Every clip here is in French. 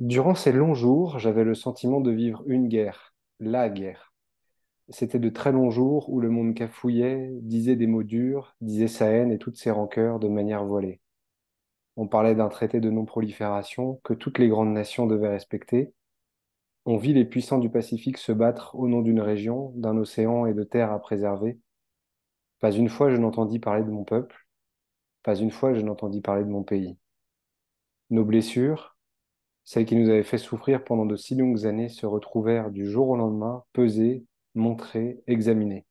Durant ces longs jours, j'avais le sentiment de vivre une guerre, la guerre. C'était de très longs jours où le monde cafouillait, disait des mots durs, disait sa haine et toutes ses rancœurs de manière voilée. On parlait d'un traité de non-prolifération que toutes les grandes nations devaient respecter. On vit les puissants du Pacifique se battre au nom d'une région, d'un océan et de terres à préserver. Pas une fois je n'entendis parler de mon peuple, pas une fois je n'entendis parler de mon pays. Nos blessures, celles qui nous avaient fait souffrir pendant de si longues années, se retrouvèrent du jour au lendemain, pesées, montrées, examinées.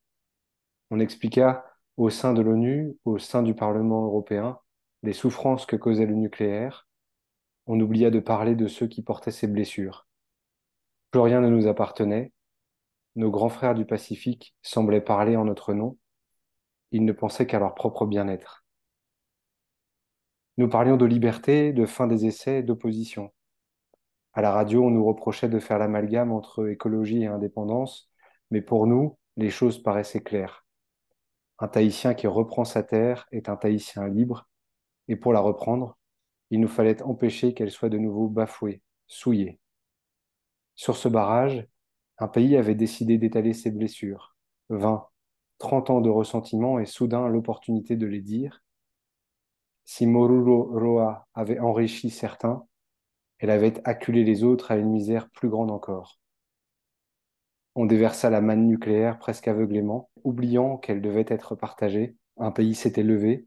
On expliqua au sein de l'ONU, au sein du Parlement européen, les souffrances que causait le nucléaire. On oublia de parler de ceux qui portaient ces blessures. Plus rien ne nous appartenait. Nos grands frères du Pacifique semblaient parler en notre nom. Ils ne pensaient qu'à leur propre bien-être. Nous parlions de liberté, de fin des essais, d'opposition. À la radio, on nous reprochait de faire l'amalgame entre écologie et indépendance, mais pour nous, les choses paraissaient claires. Un Tahitien qui reprend sa terre est un Tahitien libre, et pour la reprendre, il nous fallait empêcher qu'elle soit de nouveau bafouée, souillée. Sur ce barrage, un pays avait décidé d'étaler ses blessures. 20, 30 ans de ressentiment et soudain l'opportunité de les dire. Si Moruro Roa avait enrichi certains, elle avait acculé les autres à une misère plus grande encore. On déversa la manne nucléaire presque aveuglément, oubliant qu'elle devait être partagée. Un pays s'était levé,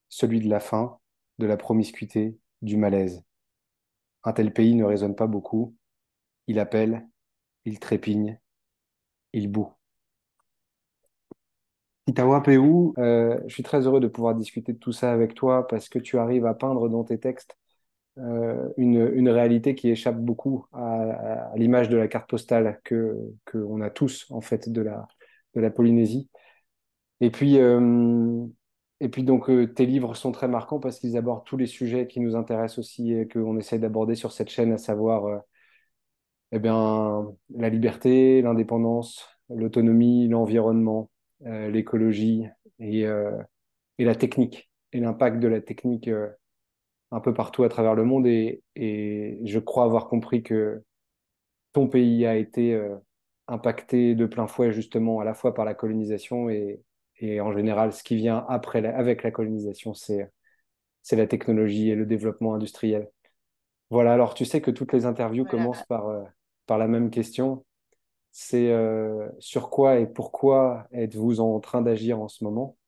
celui de la faim, de la promiscuité, du malaise. Un tel pays ne raisonne pas beaucoup. Il appelle, il trépigne, il bout. Itawa Péou, je suis très heureux de pouvoir discuter de tout ça avec toi parce que tu arrives à peindre dans tes textes une réalité qui échappe beaucoup à l'image de la carte postale que on a tous en fait de la Polynésie. Et puis, euh, et puis donc, tes livres sont très marquants parce qu'ils abordent tous les sujets qui nous intéressent aussi et qu'on essaie d'aborder sur cette chaîne, à savoir eh bien, la liberté, l'indépendance, l'autonomie, l'environnement, l'écologie et, euh, et la technique et l'impact de la technique un peu partout à travers le monde. Et je crois avoir compris que ton pays a été impacté de plein fouet justement à la fois par la colonisation et en général ce qui vient après avec la colonisation, c'est la technologie et le développement industriel. Voilà, alors tu sais que toutes les interviews commencent Voilà. par la même question. C'est sur quoi et pourquoi êtes-vous en train d'agir en ce moment?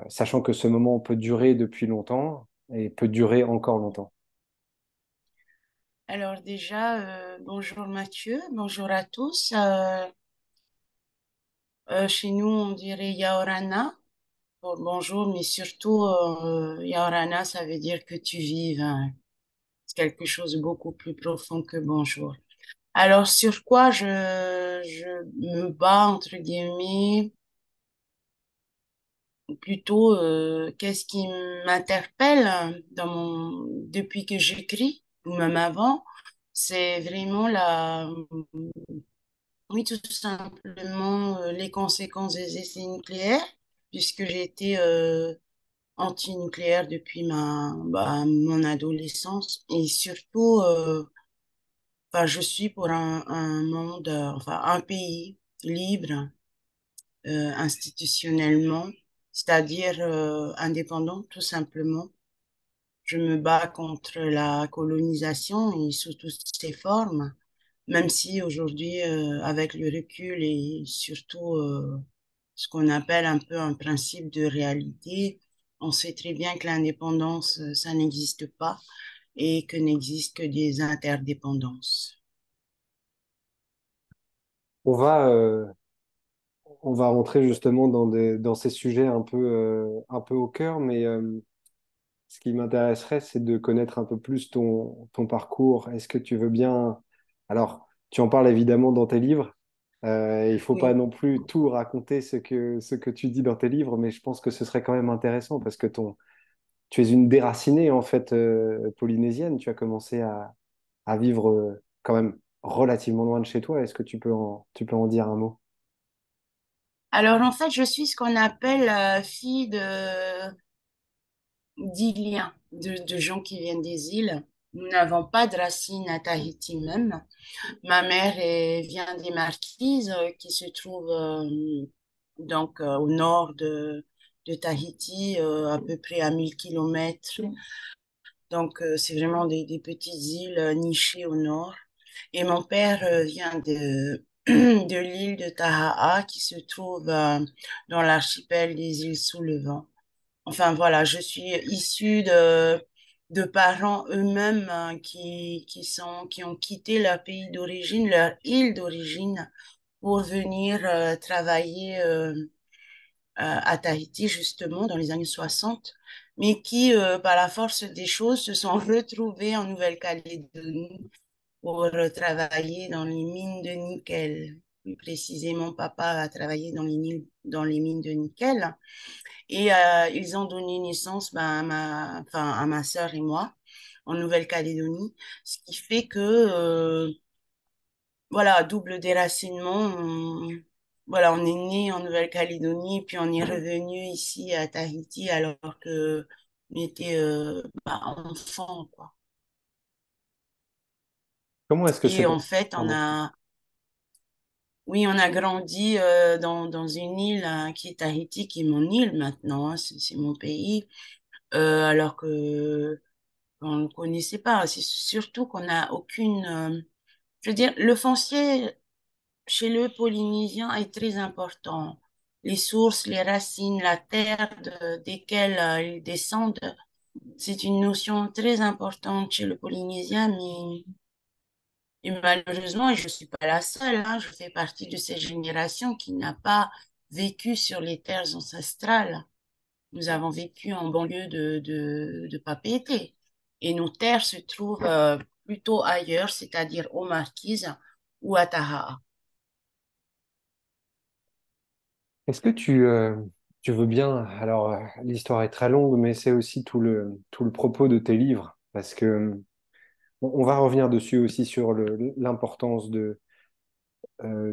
Sachant que ce moment peut durer depuis longtemps et peut durer encore longtemps. Alors déjà, bonjour Mathieu, bonjour à tous. Chez nous, on dirait Yaorana. Bonjour, mais surtout, Yaorana, ça veut dire que tu vives, hein. C'est quelque chose de beaucoup plus profond que bonjour. Alors, sur quoi je me bats, entre guillemets, plutôt, qu'est-ce qui m'interpelle depuis que j'écris, ou même avant, c'est vraiment oui, tout simplement les conséquences des essais nucléaires, puisque j'ai été anti-nucléaire depuis mon adolescence et surtout, enfin, je suis pour un monde, enfin, un pays libre institutionnellement, c'est-à-dire indépendant, tout simplement. Je me bats contre la colonisation et sous toutes ses formes, même si aujourd'hui, avec le recul et surtout ce qu'on appelle un peu un principe de réalité, on sait très bien que l'indépendance, ça n'existe pas et que n'existent que des interdépendances. On va, euh, on va rentrer justement dans ces sujets un peu au cœur, mais ce qui m'intéresserait, c'est de connaître un peu plus ton parcours. Est-ce que tu veux bien... Alors, tu en parles évidemment dans tes livres. Il faut pas Oui. non plus tout raconter ce que tu dis dans tes livres, mais je pense que ce serait quand même intéressant parce que tu es une déracinée en fait polynésienne. Tu as commencé à vivre quand même relativement loin de chez toi. Est-ce que tu peux en dire un mot? Alors en fait, je suis ce qu'on appelle fille d'Iliens, de gens qui viennent des îles. Nous n'avons pas de racines à Tahiti même. Ma mère vient des Marquises qui se trouvent au nord de Tahiti, à peu près à 1000 kilomètres. Donc, c'est vraiment des petites îles nichées au nord. Et mon père vient de l'île de Tahaa qui se trouve dans l'archipel des îles sous le vent. Enfin, voilà, je suis issue de parents eux-mêmes qui ont quitté leur pays d'origine, leur île d'origine, pour venir travailler à Tahiti, justement, dans les années 60, mais qui, par la force des choses, se sont retrouvés en Nouvelle-Calédonie pour travailler dans les mines de nickel. Plus précisément, papa a travaillé dans les mines de nickel. Et ils ont donné naissance à ma sœur et moi en Nouvelle-Calédonie, ce qui fait que voilà, double déracinement. Voilà, on est né en Nouvelle-Calédonie, puis on est revenu ici à Tahiti alors que on était enfant, quoi. Comment est-ce que Et c'était? en fait, Pardon. oui, on a grandi dans une île qui est Tahiti, qui est mon île maintenant, hein, c'est mon pays, alors que on ne connaissait pas. C'est surtout qu'on n'a aucune, je veux dire, le foncier chez le Polynésien est très important. Les sources, les racines, la terre desquelles ils descendent, c'est une notion très importante chez le Polynésien, mais et malheureusement, et je ne suis pas la seule, hein, je fais partie de cette génération qui n'a pas vécu sur les terres ancestrales. Nous avons vécu en banlieue de Papeete. Et nos terres se trouvent plutôt ailleurs, c'est-à-dire aux Marquises ou à Tahaa. Est-ce que tu veux bien, alors l'histoire est très longue, mais c'est aussi tout le propos de tes livres, parce que on va revenir dessus aussi sur l'importance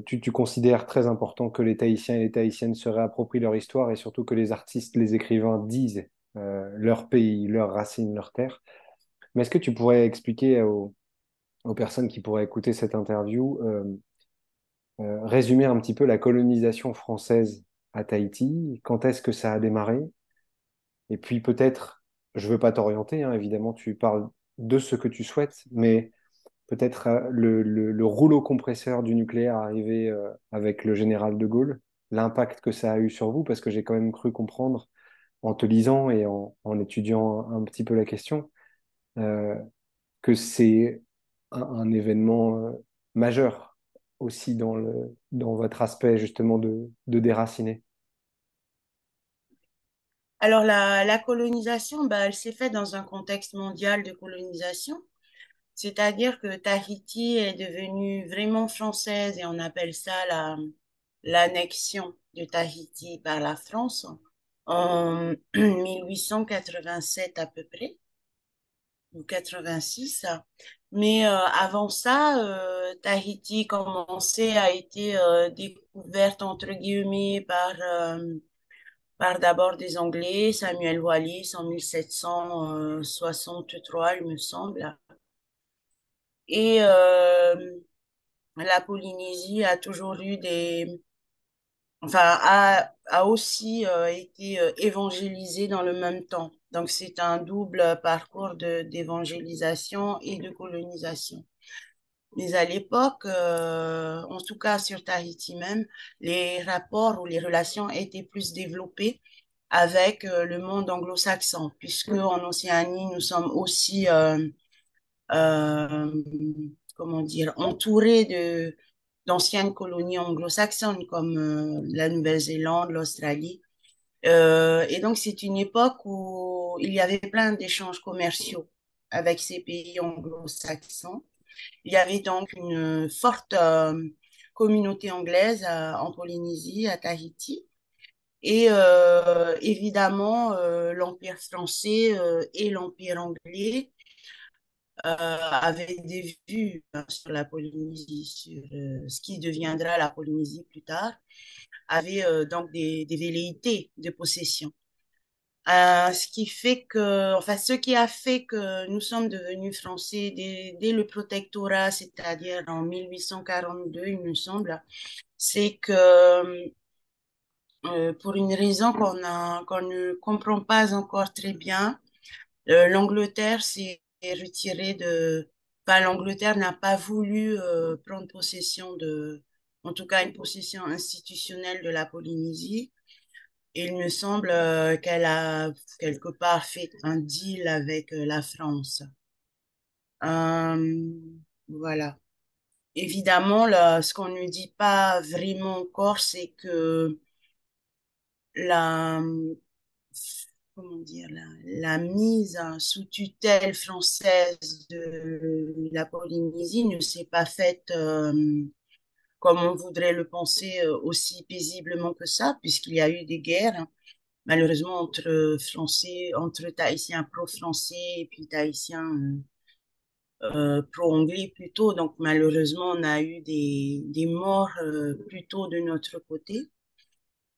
tu considères très important que les Tahitiens et les Tahitiennes se réapproprient leur histoire et surtout que les artistes, les écrivains disent leur pays, leurs racines, leurs terres. Mais est-ce que tu pourrais expliquer aux personnes qui pourraient écouter cette interview, résumer un petit peu la colonisation française à Tahiti, quand est-ce que ça a démarré? Et puis peut-être, je veux pas t'orienter, hein, évidemment, tu parles de ce que tu souhaites, mais peut-être le rouleau compresseur du nucléaire arrivé avec le général de Gaulle, l'impact que ça a eu sur vous, parce que j'ai quand même cru comprendre en te lisant et en étudiant un petit peu la question, euh, que c'est un événement majeur aussi dans votre aspect justement de déraciné. Alors, la colonisation, elle s'est faite dans un contexte mondial de colonisation, c'est-à-dire que Tahiti est devenue vraiment française et on appelle ça l'annexion de Tahiti par la France en 1887 à peu près, ou 86. Mais avant ça, Tahiti commençait à être découverte entre guillemets par d'abord des Anglais, Samuel Wallis en 1763, il me semble. Et la Polynésie a toujours eu a aussi été évangélisée dans le même temps. Donc c'est un double parcours d'évangélisation et de colonisation. Mais à l'époque, en tout cas sur Tahiti même, les rapports ou les relations étaient plus développés avec le monde anglo-saxon, puisque en Océanie, nous sommes aussi, euh, comment dire, entourés d'anciennes colonies anglo-saxonnes comme la Nouvelle-Zélande, l'Australie. Et donc, c'est une époque où il y avait plein d'échanges commerciaux avec ces pays anglo-saxons. Il y avait donc une forte communauté anglaise en Polynésie, à Tahiti. Et évidemment, l'Empire français et l'Empire anglais avaient des vues hein, sur la Polynésie, sur ce qui deviendra la Polynésie plus tard, avaient donc des velléités de possession. Ce qui fait que, enfin, ce qui a fait que nous sommes devenus français dès le protectorat, c'est-à-dire en 1842, il me semble, c'est que pour une raison qu'on ne comprend pas encore très bien, l'Angleterre s'est retirée enfin, l'Angleterre n'a pas voulu prendre possession en tout cas, une possession institutionnelle de la Polynésie. Et il me semble qu'elle a quelque part fait un deal avec la France. Euh, voilà. Évidemment, là, ce qu'on ne dit pas vraiment encore, c'est que la, comment dire, la mise sous tutelle française de la Polynésie ne s'est pas faite comme on voudrait le penser aussi paisiblement que ça, puisqu'il y a eu des guerres, hein, malheureusement entre Tahitiens pro-français et puis Tahitiens pro-anglais plutôt. Donc malheureusement, on a eu des morts plutôt de notre côté.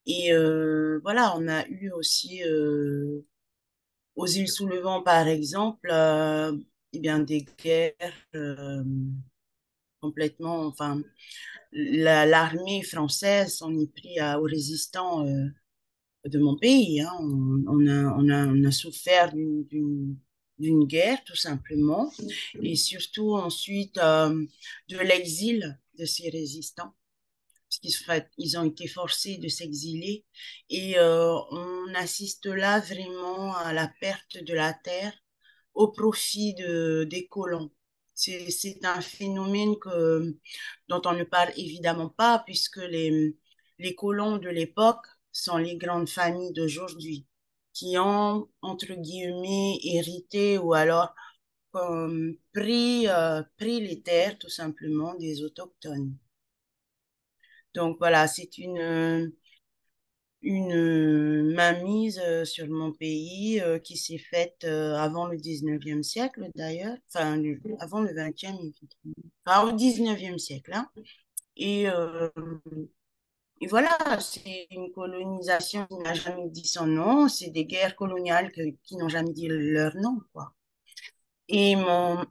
Et voilà, on a eu aussi aux îles sous le vent, par exemple, eh bien, des guerres complètement, enfin, l'armée française s'en est pris aux résistants de mon pays. Hein. On a souffert d'une guerre, tout simplement, et surtout ensuite de l'exil de ces résistants, ils ont été forcés de s'exiler. Et on assiste là vraiment à la perte de la terre au profit des colons. C'est un phénomène dont on ne parle évidemment pas, puisque les colons de l'époque sont les grandes familles d'aujourd'hui, qui ont, entre guillemets, hérité ou alors pris les terres tout simplement des autochtones. Donc voilà, c'est une mainmise sur mon pays qui s'est faite avant le 19e siècle d'ailleurs, enfin avant le 20e, enfin au 19e siècle. Hein. Et, euh, et voilà, c'est une colonisation qui n'a jamais dit son nom, c'est des guerres coloniales qui n'ont jamais dit leur nom, quoi. Et mon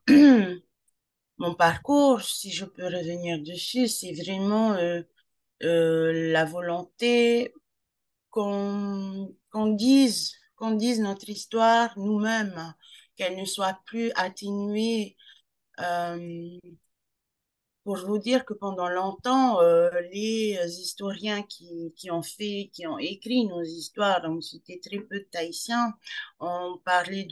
parcours, si je peux revenir dessus, c'est vraiment la volonté qu'on dise notre histoire nous-mêmes, qu'elle ne soit plus atténuée. Euh, pour vous dire que pendant longtemps, les historiens qui ont écrit nos histoires, donc c'était très peu de Tahitiens, ont parlé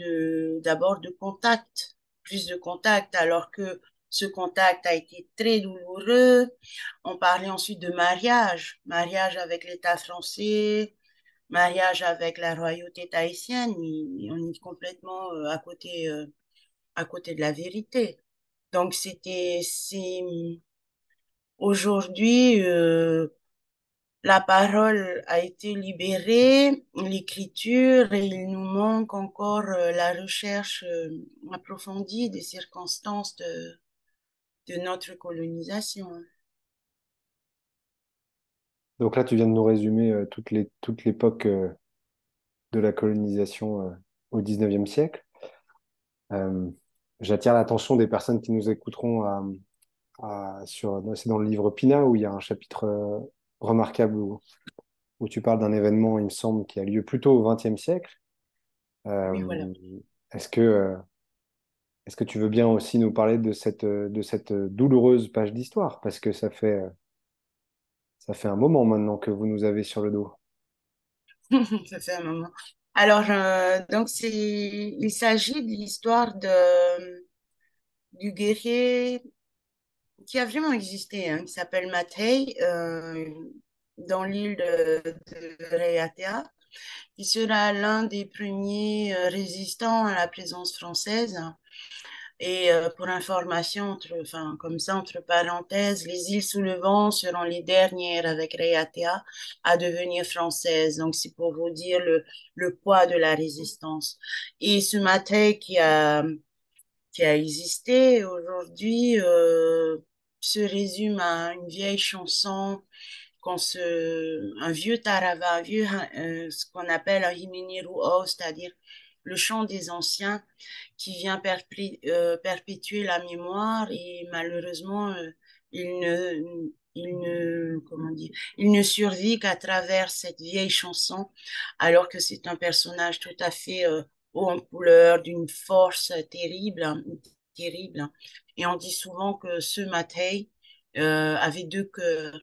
d'abord de contact, plus de contact, alors que ce contact a été très douloureux. On parlait ensuite de mariage avec l'État français, mariage avec la royauté tahitienne, on est complètement à côté de la vérité. Donc c'est aujourd'hui la parole a été libérée, l'écriture, et il nous manque encore la recherche approfondie des circonstances de notre colonisation. Donc là, tu viens de nous résumer toute l'époque de la colonisation au 19e siècle. Euh, J'attire l'attention des personnes qui nous écouteront c'est dans le livre Pina où il y a un chapitre remarquable où tu parles d'un événement, il me semble, qui a lieu plutôt au 20e siècle. Oui, voilà. Euh, est-ce que, euh, est-ce que tu veux bien aussi nous parler de cette douloureuse page d'histoire? Parce que ça fait un moment maintenant que vous nous avez sur le dos. Ça fait un moment. Alors, donc, il s'agit de l'histoire du guerrier qui a vraiment existé, hein, qui s'appelle Mathei, dans l'île de Raiatea, qui sera l'un des premiers résistants à la présence française. Et pour information, enfin, comme ça, entre parenthèses, les îles sous le vent seront les dernières avec Raiatea à devenir françaises. Donc, c'est pour vous dire le poids de la résistance. Et ce Mathei qui a existé aujourd'hui se résume à une vieille chanson un vieux tarava, ce qu'on appelle un himiniruo, c'est-à-dire le chant des anciens qui vient perpétuer la mémoire et malheureusement, comment dire, il ne survit qu'à travers cette vieille chanson, alors que c'est un personnage tout à fait haut en couleur, d'une force terrible, hein, terrible. Hein. Et on dit souvent que ce Mattei avait deux cœurs,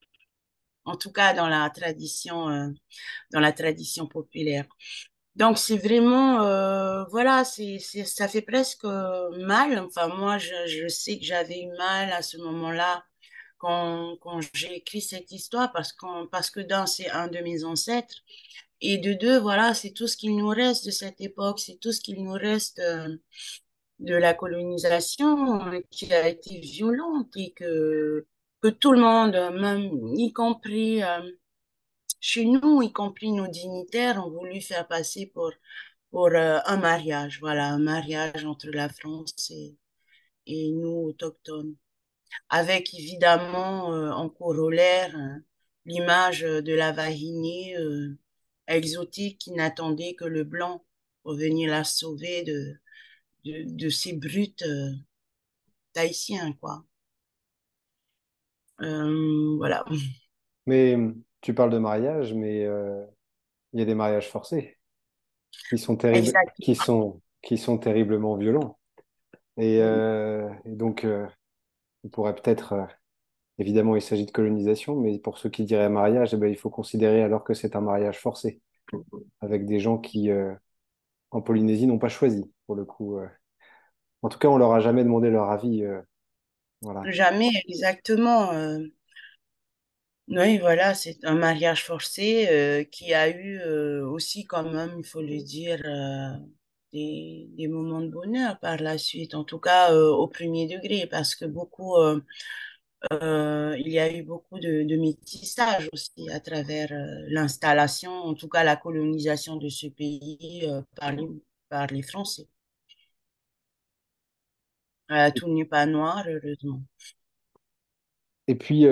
en tout cas dans la tradition populaire. Donc c'est vraiment, voilà, ça fait presque mal. Enfin, moi, je sais que j'avais eu mal à ce moment-là quand j'ai écrit cette histoire parce que d'un, c'est un de mes ancêtres et de deux, voilà, c'est tout ce qu'il nous reste de cette époque, c'est tout ce qu'il nous reste de la colonisation qui a été violente et que tout le monde, même y compris chez nous, y compris nos dignitaires, ont voulu faire passer pour un mariage, voilà, un mariage entre la France et nous, autochtones, avec évidemment en corollaire l'image de la vahinée exotique qui n'attendait que le blanc pour venir la sauver de ces brutes tahitiens, quoi. Voilà. Mais tu parles de mariage, mais il y a des mariages forcés Exact. qui sont terriblement violents. Et donc, on pourrait peut-être, évidemment, il s'agit de colonisation, mais pour ceux qui diraient mariage, eh ben, il faut considérer alors que c'est un mariage forcé, avec des gens qui, en Polynésie, n'ont pas choisi, pour le coup. En tout cas, on leur a jamais demandé leur avis. Voilà. Jamais exactement. Oui, voilà, c'est un mariage forcé qui a eu aussi quand même, il faut le dire, des moments de bonheur par la suite, en tout cas au premier degré, parce que il y a eu beaucoup de métissage aussi à travers l'installation, en tout cas la colonisation de ce pays par les Français. Tout n'est pas noir, heureusement. Et puis,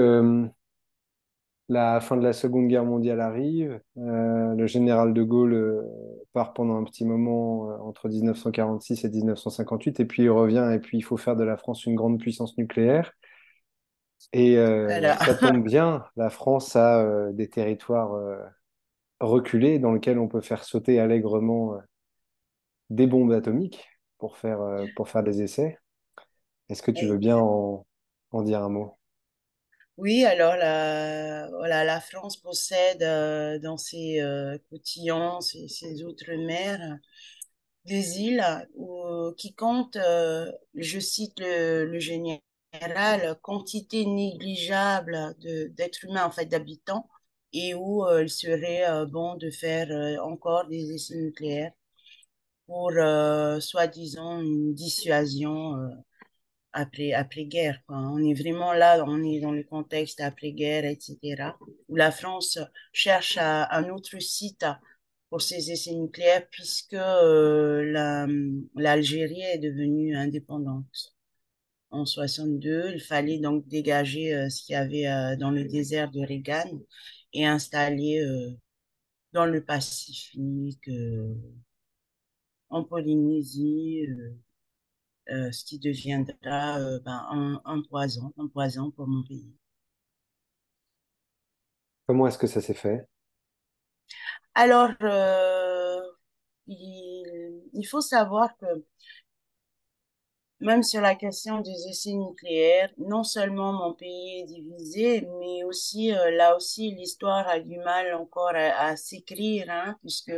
la fin de la Seconde Guerre mondiale arrive. Le général de Gaulle part pendant un petit moment entre 1946 et 1958, et puis il revient, et puis il faut faire de la France une grande puissance nucléaire. Et Voilà. ça tombe bien, la France a des territoires reculés dans lesquels on peut faire sauter allègrement des bombes atomiques pour faire des essais. Est-ce que tu veux bien en dire un mot? Oui, alors voilà, la France possède dans ses cotillons, ses outre-mer, des îles qui comptent, je cite le général, quantité négligeable d'êtres humains, en fait, d'habitants, et où il serait bon de faire encore des essais nucléaires pour, soi-disant, une dissuasion après-guerre, quoi. On est vraiment là, on est dans le contexte après-guerre, etc., où la France cherche un autre site pour ses essais nucléaires puisque l'Algérie est devenue indépendante. En 62, il fallait donc dégager ce qu'il y avait dans le désert de Reagan et installer dans le Pacifique, en Polynésie, ce qui deviendra un poison pour mon pays. Comment est-ce que ça s'est fait? Alors, il faut savoir que même sur la question des essais nucléaires, non seulement mon pays est divisé, mais aussi là aussi l'histoire a du mal encore à s'écrire, hein, puisque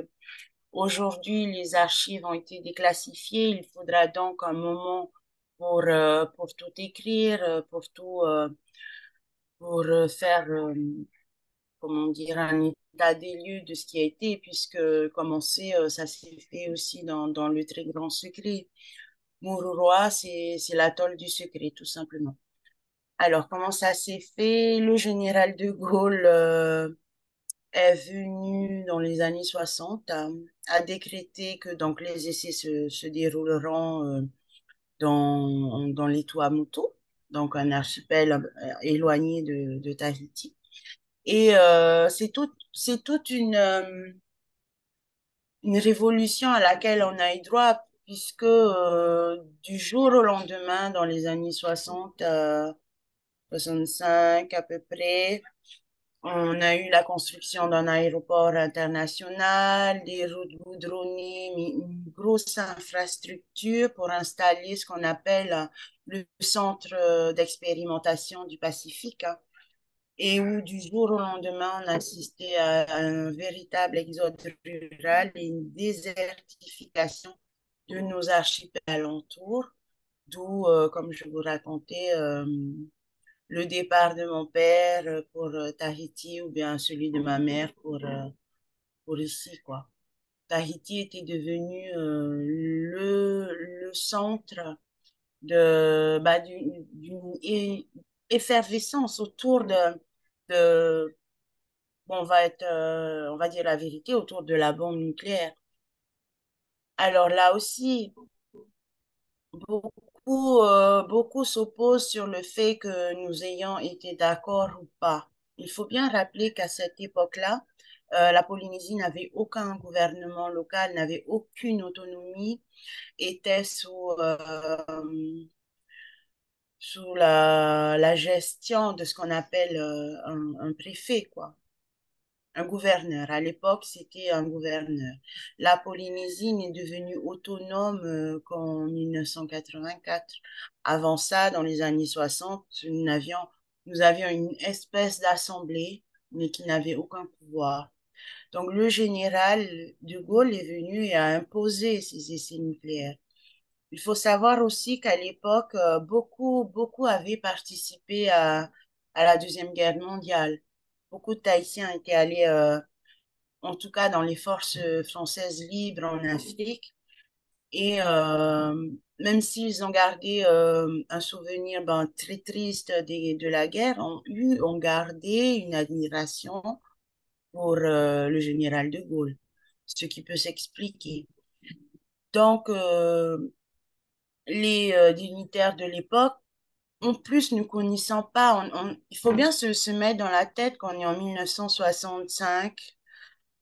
aujourd'hui les archives ont été déclassifiées. Il faudra donc un moment pour tout écrire, pour faire comment dire, un état des lieux de ce qui a été, puisque, comme on sait, ça s'est fait aussi dans le très grand secret. Mururoa, c'est l'atoll du secret, tout simplement. Alors, comment ça s'est fait? Le général de Gaulle est venu dans les années 60 à décréter que donc les essais se dérouleront dans les Tuamotu, donc un archipel éloigné de Tahiti. Et c'est toute une révolution à laquelle on a eu droit, puisque du jour au lendemain, dans les années 60, 65 à peu près, on a eu la construction d'un aéroport international, des routes goudronnées, mais une grosse infrastructure pour installer ce qu'on appelle le centre d'expérimentation du Pacifique, hein, et où du jour au lendemain, on a assisté à un véritable exode rural et une désertification de nos archipels alentours, d'où, comme je vous racontais, le départ de mon père pour Tahiti ou bien celui de ma mère pour ici, quoi. Tahiti était devenu le centre d'une effervescence autour de bon, on va dire la vérité, autour de la bombe nucléaire. Alors là aussi, beaucoup s'opposent sur le fait que nous ayons été d'accord ou pas. Il faut bien rappeler qu'à cette époque-là, la Polynésie n'avait aucun gouvernement local, n'avait aucune autonomie, était sous la gestion de ce qu'on appelle un préfet, quoi. Un gouverneur. À l'époque, c'était un gouverneur. La Polynésie n'est devenue autonome qu'en 1984. Avant ça, dans les années 60, nous avions une espèce d'assemblée, mais qui n'avait aucun pouvoir. Donc, le général de Gaulle est venu et a imposé ces essais nucléaires. Il faut savoir aussi qu'à l'époque, beaucoup avaient participé à la Deuxième Guerre mondiale. Beaucoup de Tahitiens étaient allés en tout cas dans les forces françaises libres en Afrique. Et même s'ils ont gardé un souvenir ben, très triste de la guerre, ont gardé une admiration pour le général de Gaulle, ce qui peut s'expliquer. Donc, les dignitaires de l'époque, en plus ne connaissant pas, il faut bien se mettre dans la tête qu'on est en 1965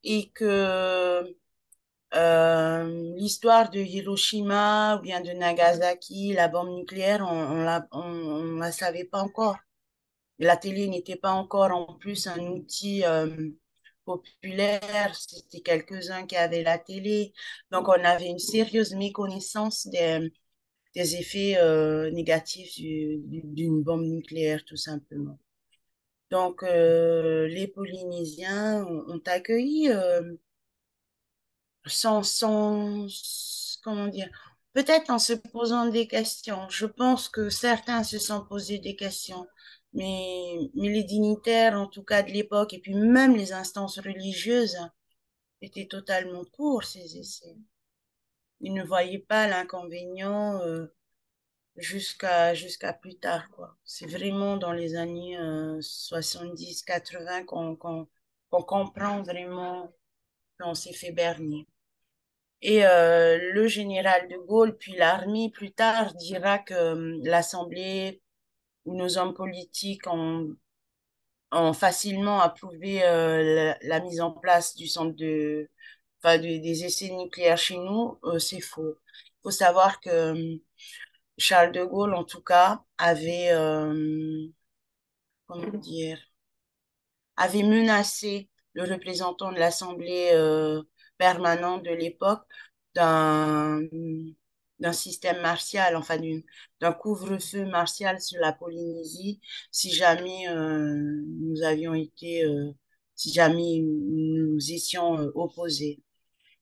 et que l'histoire de Hiroshima ou bien de Nagasaki, la bombe nucléaire, on la savait pas encore. La télé n'était pas encore en plus un outil populaire, c'était quelques-uns qui avaient la télé. Donc on avait une sérieuse méconnaissance des effets négatifs d'une bombe nucléaire, tout simplement. Donc les Polynésiens ont accueilli comment dire, peut-être en se posant des questions. Je pense que certains se sont posés des questions, mais les dignitaires, en tout cas de l'époque, et puis même les instances religieuses, étaient totalement pour ces essais. Ils ne voyaient pas l'inconvénient jusqu'à plus tard, quoi. C'est vraiment dans les années 70-80 qu'on comprend vraiment qu'on s'est fait berner. Et le général de Gaulle, puis l'armée plus tard, dira que l'Assemblée ou nos hommes politiques ont facilement approuvé la mise en place du centre des essais nucléaires chez nous. C'est faux. Il faut savoir que Charles de Gaulle, en tout cas, comment dire, avait menacé le représentant de l'Assemblée permanente de l'époque d'un d'un système martial, enfin d'un couvre-feu martial sur la Polynésie, si jamais nous avions été, si jamais nous étions opposés.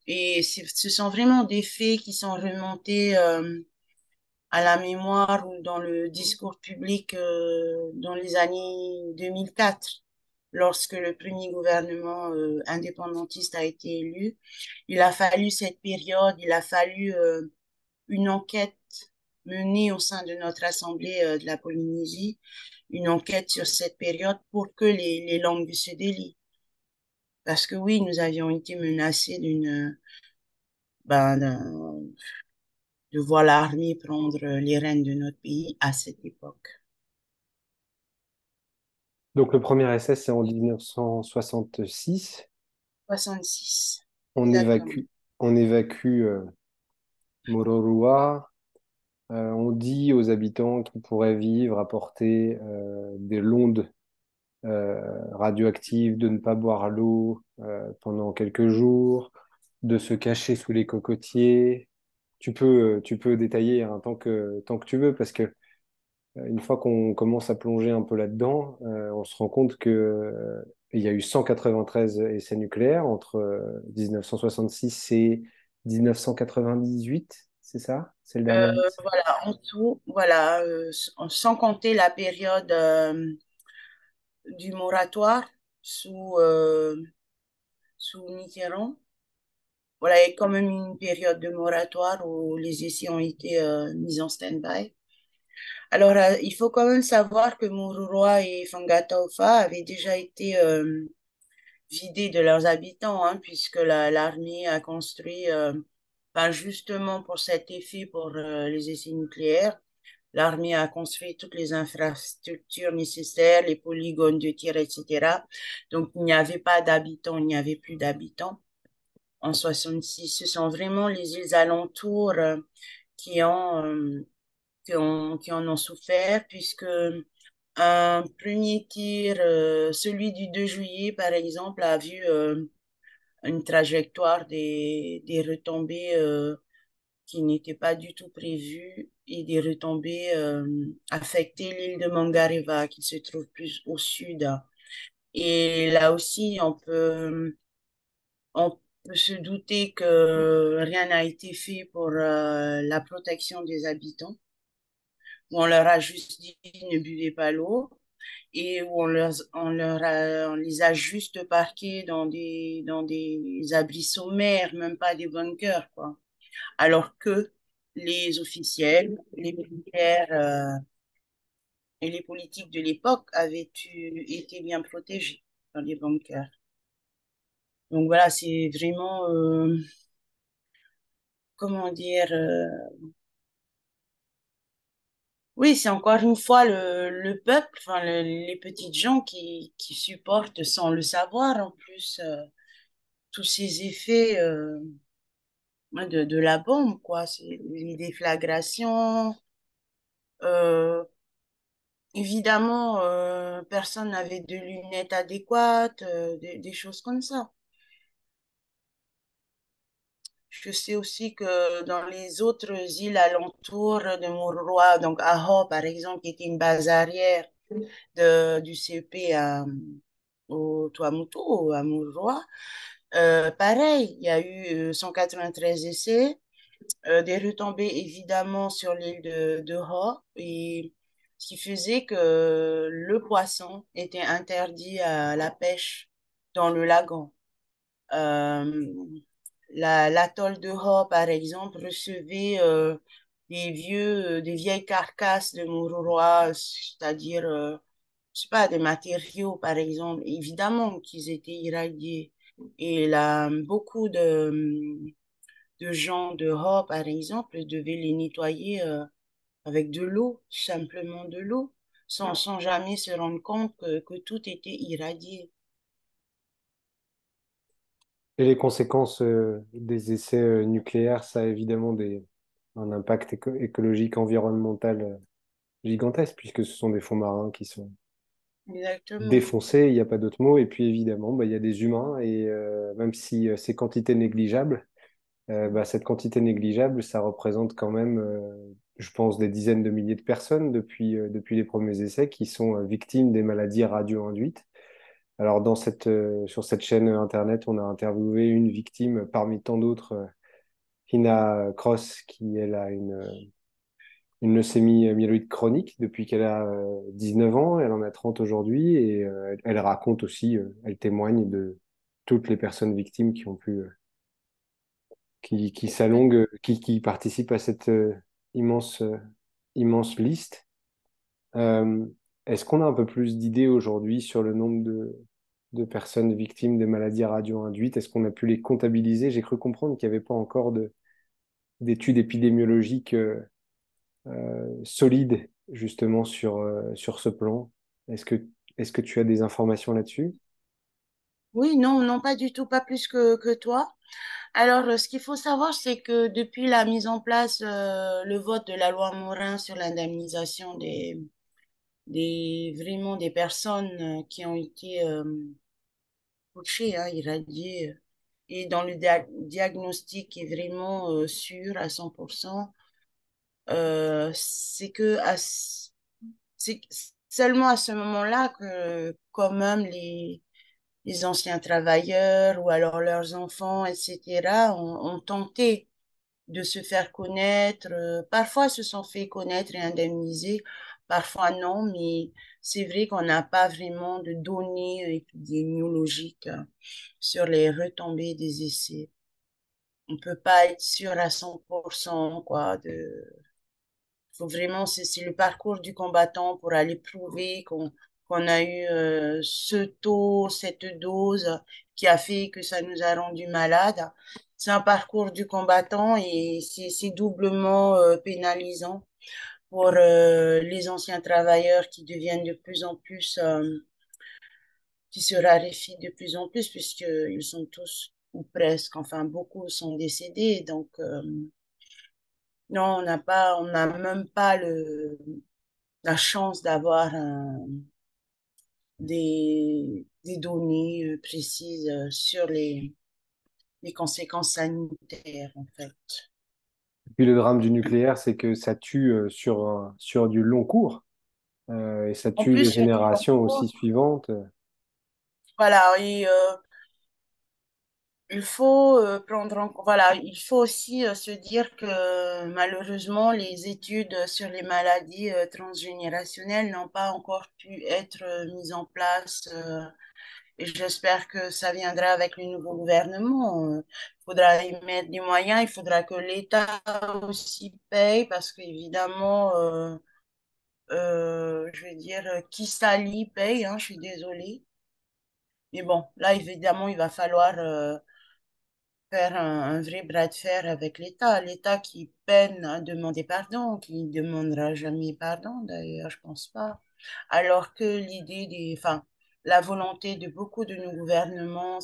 Et ce sont vraiment des faits qui sont remontés à la mémoire ou dans le discours public dans les années 2004, lorsque le premier gouvernement indépendantiste a été élu. Il a fallu cette période, il a fallu une enquête menée au sein de notre Assemblée de la Polynésie, une enquête sur cette période pour que les langues se délient. Parce que oui, nous avions été menacés ben, de voir l'armée prendre les rênes de notre pays à cette époque. Donc le premier essai, c'est en 1966. 66, On exactement. évacue, on évacue Mororua. On dit aux habitants qu'ils pourraient vivre à portée des l'onde radioactive, de ne pas boire l'eau pendant quelques jours, de se cacher sous les cocotiers. Tu peux détailler hein, tant que tu veux, parce que une fois qu'on commence à plonger un peu là-dedans, on se rend compte que il y a eu 193 essais nucléaires entre 1966 et 1998, c'est ça? C'est le dernier indice? Voilà, en tout, voilà, sans compter la période du moratoire sous, sous Mitterrand. Voilà, il y a quand même une période de moratoire où les essais ont été mis en stand-by. Alors, il faut quand même savoir que Mururoa et Fangataufa avaient déjà été vidés de leurs habitants, hein, puisque l'armée a construit, ben, justement pour cet effet, pour les essais nucléaires, l'armée a construit toutes les infrastructures nécessaires, les polygones de tir, etc. Donc, il n'y avait pas d'habitants, il n'y avait plus d'habitants en 66. Ce sont vraiment les îles alentours qui ont, qui en ont souffert, puisque un premier tir, celui du 2 juillet, par exemple, a vu une trajectoire des retombées qui n'étaient pas du tout prévues et des retombées affectaient l'île de Mangareva, qui se trouve plus au sud. Et là aussi, on peut se douter que rien n'a été fait pour la protection des habitants, où on leur a juste dit ne buvez pas l'eau et où on les a juste parqués dans des abris sommaires, même pas des bunkers, quoi. Alors que les officiels, les militaires et les politiques de l'époque été bien protégés dans les bunkers. Donc voilà, c'est vraiment, comment dire, oui, c'est encore une fois le peuple, enfin les petites gens qui supportent sans le savoir en plus tous ces effets de la bombe, quoi. C'est les déflagrations. Euh, Évidemment, personne n'avait de lunettes adéquates, des choses comme ça. Je sais aussi que dans les autres îles alentours de Mururoa, donc Aho par exemple, qui était une base arrière du CEP au Tuamotu, à Mururoa, pareil, il y a eu 193 essais, des retombées évidemment sur l'île de Ho, et ce qui faisait que le poisson était interdit à la pêche dans le lagon. Euh, L'atoll de Ho, par exemple, recevait des vieilles carcasses de Mururoa, c'est-à-dire, je sais pas, des matériaux, par exemple, évidemment qu'ils étaient irradiés. Et là, beaucoup de gens de Ho, par exemple, devaient les nettoyer avec de l'eau, simplement de l'eau, sans jamais se rendre compte que tout était irradié. Et les conséquences des essais nucléaires, ça a évidemment un impact écologique, environnemental gigantesque, puisque ce sont des fonds marins qui sont Exactement. défoncés, il n'y a pas d'autre mot. Et puis évidemment, bah, il y a des humains, et même si c'est quantité négligeable, bah, cette quantité négligeable, ça représente quand même, je pense, des dizaines de milliers de personnes depuis les premiers essais qui sont victimes des maladies radio-induites. Alors, sur cette chaîne Internet, on a interviewé une victime parmi tant d'autres, Hina Cross, qui elle a une leucémie myéloïde chronique depuis qu'elle a 19 ans. Elle en a 30 aujourd'hui et elle raconte aussi, elle témoigne de toutes les personnes victimes qui ont pu, qui s'allonguent, qui participent à cette immense, immense liste. Euh, Est-ce qu'on a un peu plus d'idées aujourd'hui sur le nombre de personnes victimes de maladies radio-induites? Est-ce qu'on a pu les comptabiliser? J'ai cru comprendre qu'il n'y avait pas encore d'études épidémiologiques solides justement sur ce plan. Est-ce que Est-ce que tu as des informations là-dessus? Oui, non, non, pas du tout, pas plus que toi. Alors, ce qu'il faut savoir, c'est que depuis la mise en place, le vote de la loi Morin sur l'indemnisation vraiment des personnes qui ont été touchées, hein, irradiées, et dont le diagnostic est vraiment sûr à 100%, c'est que c'est seulement à ce moment-là que quand même les anciens travailleurs ou alors leurs enfants, etc., ont tenté de se faire connaître. Parfois, se sont fait connaître et indemniser, parfois non, mais c'est vrai qu'on n'a pas vraiment de données épidémiologiques sur les retombées des essais. On peut pas être sûr à 100%, quoi, faut vraiment, c'est le parcours du combattant pour aller prouver qu'on a eu ce taux, cette dose qui a fait que ça nous a rendu malades. C'est un parcours du combattant et c'est doublement pénalisant pour les anciens travailleurs qui deviennent de plus en plus, qui se raréfient de plus en plus puisqu'ils sont tous ou presque, enfin beaucoup sont décédés. Donc, non, on n'a même pas la chance d'avoir des données précises sur les conséquences sanitaires, en fait. Puis le drame du nucléaire, c'est que ça tue sur du long cours, et ça En tue plus, les sur du long générations aussi cours, suivantes. voilà, et, il faut prendre en compte, voilà, il faut aussi se dire que malheureusement, les études sur les maladies transgénérationnelles n'ont pas encore pu être mises en place. Et j'espère que ça viendra avec le nouveau gouvernement. Il faudra y mettre des moyens, il faudra que l'État aussi paye parce qu'évidemment, je veux dire, qui s'allie paye, hein, je suis désolée. Mais bon, là, évidemment, il va falloir faire un vrai bras de fer avec l'État. L'État qui peine à demander pardon, qui ne demandera jamais pardon, d'ailleurs, je pense pas. Alors que enfin, la volonté de beaucoup de nos gouvernements,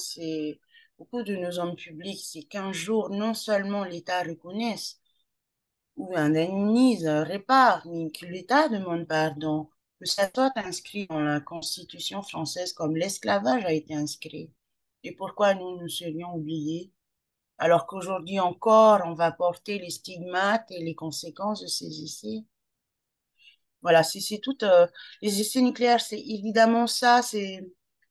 beaucoup de nos hommes publics, c'est qu'un jour, non seulement l'État reconnaisse ou indemnise, répare, mais que l'État demande pardon, que ça soit inscrit dans la Constitution française comme l'esclavage a été inscrit. Et pourquoi nous serions oubliés? Alors qu'aujourd'hui encore, on va porter les stigmates et les conséquences de ces essais. Voilà, c'est tout. Les essais nucléaires, c'est évidemment ça, c'est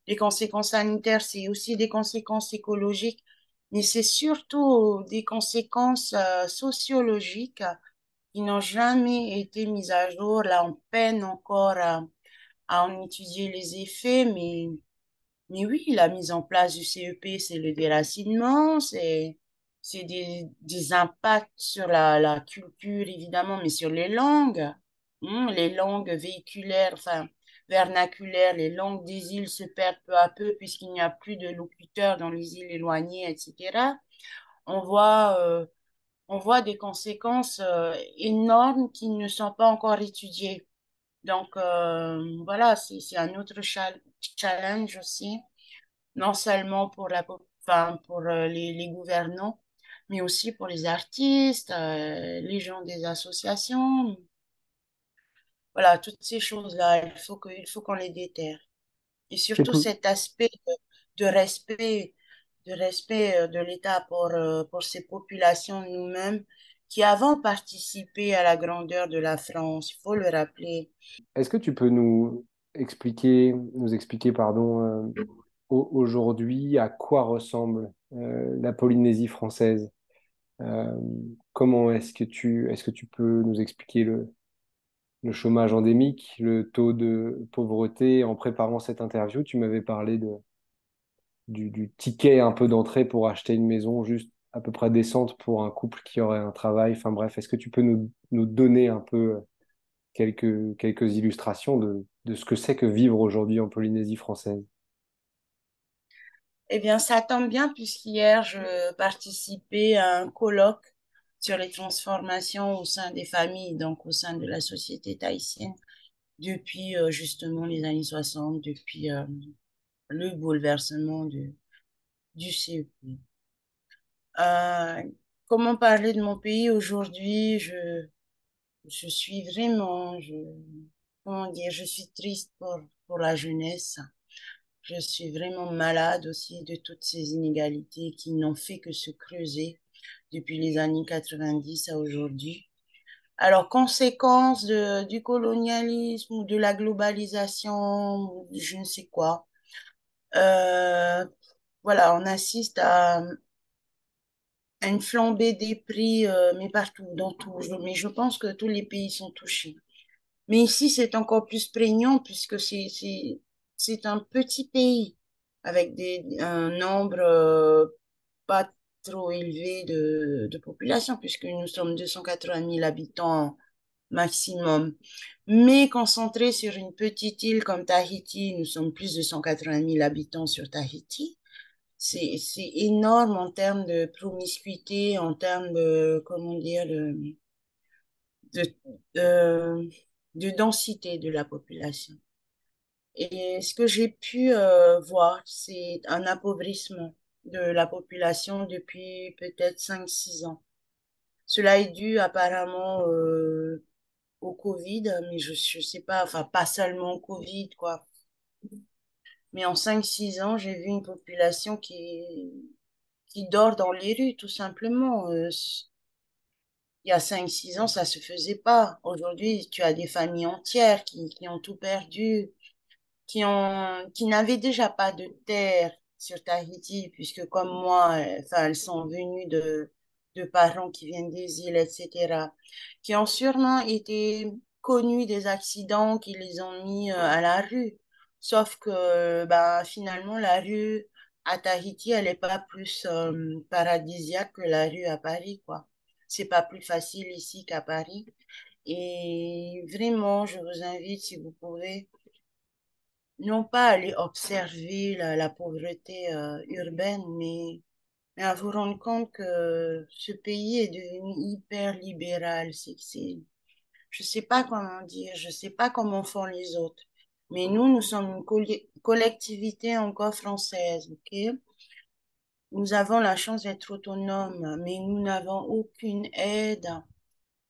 les conséquences sanitaires, c'est aussi des conséquences écologiques, mais c'est surtout des conséquences sociologiques qui n'ont jamais été mises à jour. Là, on peine encore à en étudier les effets, mais oui, la mise en place du CEP, c'est le déracinement, c'est des impacts sur la culture, évidemment, mais sur les langues. Les langues véhiculaires, enfin, vernaculaires, les langues des îles se perdent peu à peu puisqu'il n'y a plus de locuteurs dans les îles éloignées, etc. On voit, euh, on voit des conséquences énormes qui ne sont pas encore étudiées. Donc, voilà, c'est un autre challenge aussi non seulement pour enfin, pour les gouvernants, mais aussi pour les artistes, les gens des associations. Voilà, toutes ces choses-là, il faut qu'on les déterre. Et Et surtout tout, cet aspect de respect, de respect de l'État pour ces populations nous-mêmes qui avons participé à la grandeur de la France, il faut le rappeler. est-ce que tu peux nous expliquer, pardon, aujourd'hui à quoi ressemble la Polynésie française? Euh, Comment est-ce que tu peux nous expliquer le chômage endémique, le taux de pauvreté? En préparant cette interview, tu m'avais parlé du ticket un peu d'entrée pour acheter une maison juste à peu près décente pour un couple qui aurait un travail. Enfin bref, est-ce que tu peux nous donner un peu quelques illustrations de ce que c'est que vivre aujourd'hui en Polynésie française? Eh bien, ça tombe bien puisqu'hier, je participais à un colloque sur les transformations au sein des familles, donc au sein de la société tahitienne. depuis justement les années 60, depuis le bouleversement du CEP. Euh, Comment parler de mon pays aujourd'hui? Je suis vraiment, comment dire, je suis triste pour la jeunesse. Je suis vraiment malade aussi de toutes ces inégalités qui n'ont fait que se creuser depuis les années 90 à aujourd'hui. Alors, conséquence du colonialisme ou de la globalisation, ou je ne sais quoi, euh, voilà, on assiste à une flambée des prix, mais partout, dans tout. Mais je pense que tous les pays sont touchés. Mais ici, c'est encore plus prégnant puisque c'est un petit pays avec un nombre pas trop élevé de population puisque nous sommes 280 000 habitants maximum. Mais concentré sur une petite île comme Tahiti, nous sommes plus de 180 000 habitants sur Tahiti. C'est énorme en termes de promiscuité, en termes de, comment dire, de, de, de densité de la population. Et ce que j'ai pu voir, c'est un appauvrissement de la population depuis peut-être 5 6 ans. Cela est dû apparemment au Covid, mais je sais pas, enfin pas seulement au Covid, quoi. Mais en 5 6 ans, j'ai vu une population qui dort dans les rues, tout simplement. Il y a 5 6 ans, ça se faisait pas. Aujourd'hui, tu as des familles entières qui ont tout perdu, qui n'avaient déjà pas de terre sur Tahiti, puisque comme moi, enfin, elles sont venues de parents qui viennent des îles, etc., qui ont sûrement été connus des accidents qui les ont mis à la rue. Sauf que bah, finalement, la rue à Tahiti, elle n'est pas plus paradisiaque que la rue à Paris, quoi. C'est pas plus facile ici qu'à Paris. Et vraiment, je vous invite, si vous pouvez, non pas aller observer la pauvreté urbaine, mais à vous rendre compte que ce pays est devenu hyper libéral. Je sais pas comment dire, je sais pas comment font les autres, mais nous sommes une collectivité encore française, ok? Nous avons la chance d'être autonomes, mais nous n'avons aucune aide,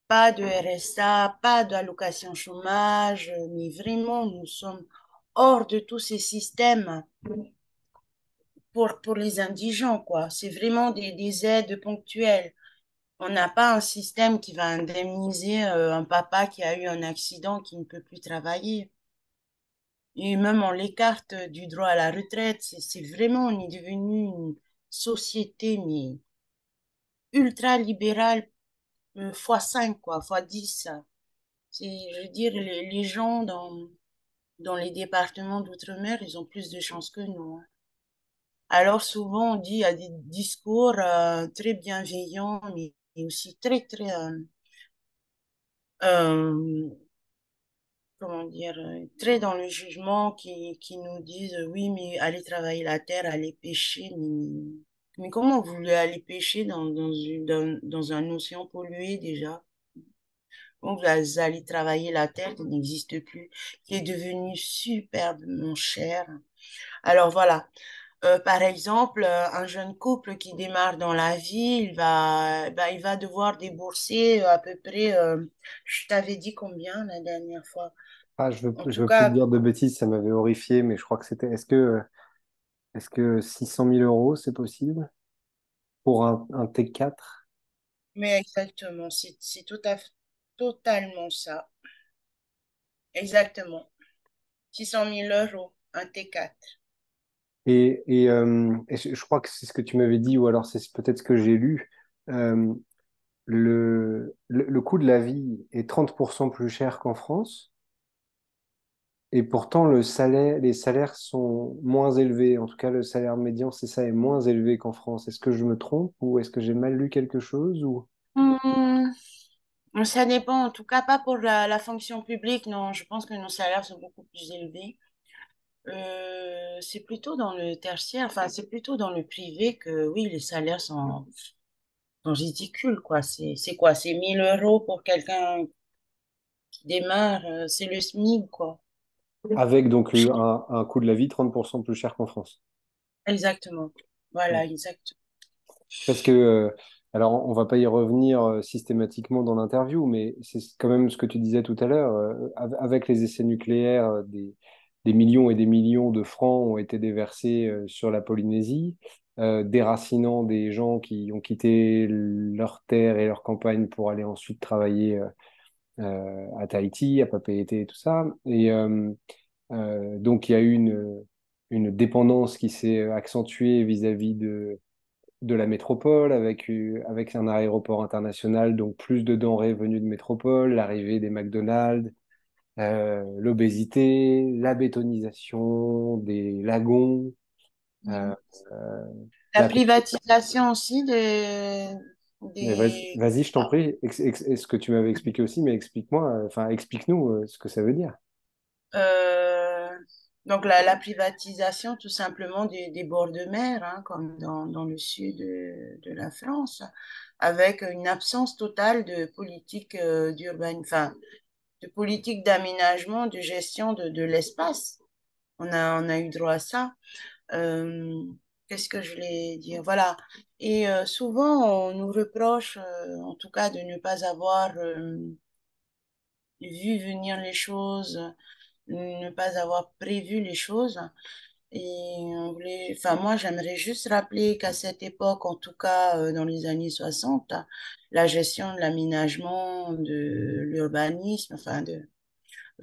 pas de RSA, pas d'allocation chômage, mais vraiment, nous sommes hors de tous ces systèmes pour les indigents, quoi. C'est vraiment des aides ponctuelles. On n'a pas un système qui va indemniser un papa qui a eu un accident, qui ne peut plus travailler. Et même on l'écarte du droit à la retraite. C'est vraiment, on est devenu une société, mais ultra libérale, fois 5 quoi, fois 10. Je veux dire, les gens dans les départements d'outre-mer, ils ont plus de chance que nous, hein. Alors souvent, on dit, il y a des discours très bienveillants, mais aussi très, très, euh, comment dire, très dans le jugement qui nous disent, oui, mais allez travailler la terre, allez pêcher. Mais comment vous voulez aller pêcher dans un océan pollué déjà? Donc, vous allez travailler la terre qui n'existe plus, qui est devenue superbement chère. Alors voilà. Par exemple, un jeune couple qui démarre dans la vie, il va devoir débourser à peu près, je t'avais dit combien la dernière fois? Ah, En je tout veux plus te cas, dire de bêtises, ça m'avait horrifié, mais je crois que c'était. Est-ce que 600 000 euros, c'est possible pour un T4? mais exactement, c'est totalement ça. Exactement. 600 000 euros, un T4. Et je crois que c'est ce que tu m'avais dit, ou alors c'est peut-être ce que j'ai lu. Euh, le coût de la vie est 30% plus cher qu'en France, et pourtant les salaires sont moins élevés. En tout cas, le salaire médian, c'est ça, est moins élevé qu'en France. Est-ce que je me trompe ou est-ce que j'ai mal lu quelque chose ou... Hmm, ça dépend, en tout cas pas pour la fonction publique, non. Je pense que nos salaires sont beaucoup plus élevés. C'est plutôt dans le tertiaire, enfin c'est plutôt dans le privé que oui, les salaires sont ridicules, quoi. C'est quoi? C'est 1 000 euros pour quelqu'un. qui démarre, c'est le SMIC, quoi. Avec donc un coût de la vie 30% plus cher qu'en France. Exactement. Voilà, Ouais. exact. Parce que, alors on va pas y revenir systématiquement dans l'interview, mais c'est quand même ce que tu disais tout à l'heure, avec les essais nucléaires, des millions et des millions de francs ont été déversés sur la Polynésie, déracinant des gens qui ont quitté leur terre et leur campagne pour aller ensuite travailler à Tahiti, à Papeete et tout ça. Et donc il y a eu une dépendance qui s'est accentuée vis-à-vis de la métropole, avec un aéroport international, donc plus de denrées venues de métropole, l'arrivée des McDonald's, l'obésité, la bétonisation des lagons, euh, Mhm. euh, La la... privatisation aussi Mais des... vas-y, je t'en Ah, prie, ce que tu m'avais expliqué aussi, mais explique-moi, enfin explique-nous ce que ça veut dire. euh, donc la privatisation tout simplement des bords de mer, hein, comme dans le sud de la France, avec une absence totale de politique enfin, de politique d'aménagement, de gestion de l'espace. On a eu droit à ça. Euh, Qu'est-ce que je voulais dire? Voilà. Et souvent, on nous reproche, en tout cas, de ne pas avoir vu venir les choses, ne pas avoir prévu les choses. Et on voulait, enfin, moi, j'aimerais juste rappeler qu'à cette époque, en tout cas dans les années 60, la gestion de l'aménagement, de l'urbanisme, enfin, de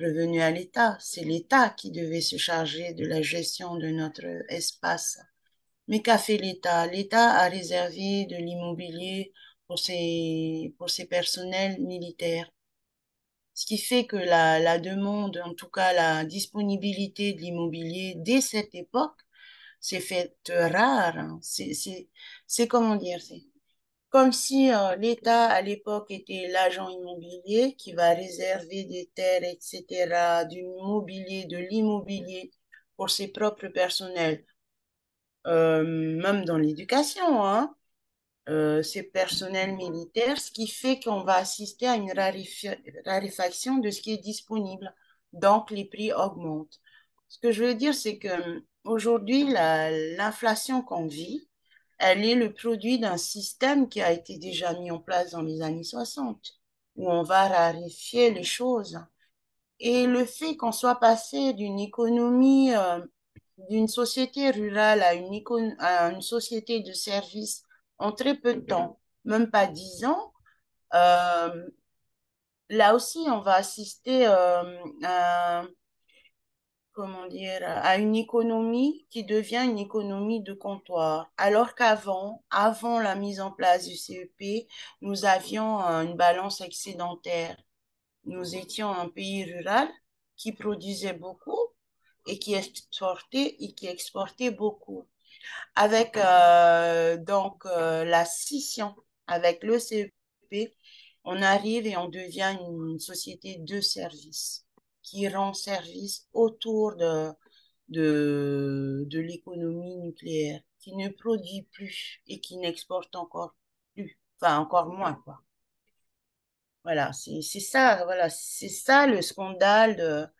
revenu à l'État. C'est l'État qui devait se charger de la gestion de notre espace. Mais qu'a fait l'État? L'État a réservé de l'immobilier pour ses personnels militaires. Ce qui fait que la demande, en tout cas la disponibilité de l'immobilier dès cette époque, s'est faite rare, hein. C'est comment dire, c'est comme si l'État à l'époque était l'agent immobilier qui va réserver des terres, etc., du mobilier, de l'immobilier pour ses propres personnels, même dans l'éducation, hein, ses personnels militaires, ce qui fait qu'on va assister à une raréfaction de ce qui est disponible. Donc, les prix augmentent. Ce que je veux dire, c'est que aujourd'hui, l'inflation qu'on vit, elle est le produit d'un système qui a été déjà mis en place dans les années 60, où on va raréfier les choses. Et le fait qu'on soit passé d'une économie, d'une société rurale à à une société de services en très peu de temps, même pas 10 ans, euh, là aussi, on va assister à, comment dire, à une économie qui devient une économie de comptoir. Alors avant la mise en place du CEP, nous avions une balance excédentaire. Nous étions un pays rural qui produisait beaucoup et qui exportait beaucoup. Avec la scission avec le CEP, on arrive et on devient une société de services qui rend service autour de l'économie nucléaire, qui ne produit plus et qui n'exporte encore plus, enfin encore moins, quoi. Voilà, c'est ça, voilà, c'est ça le scandale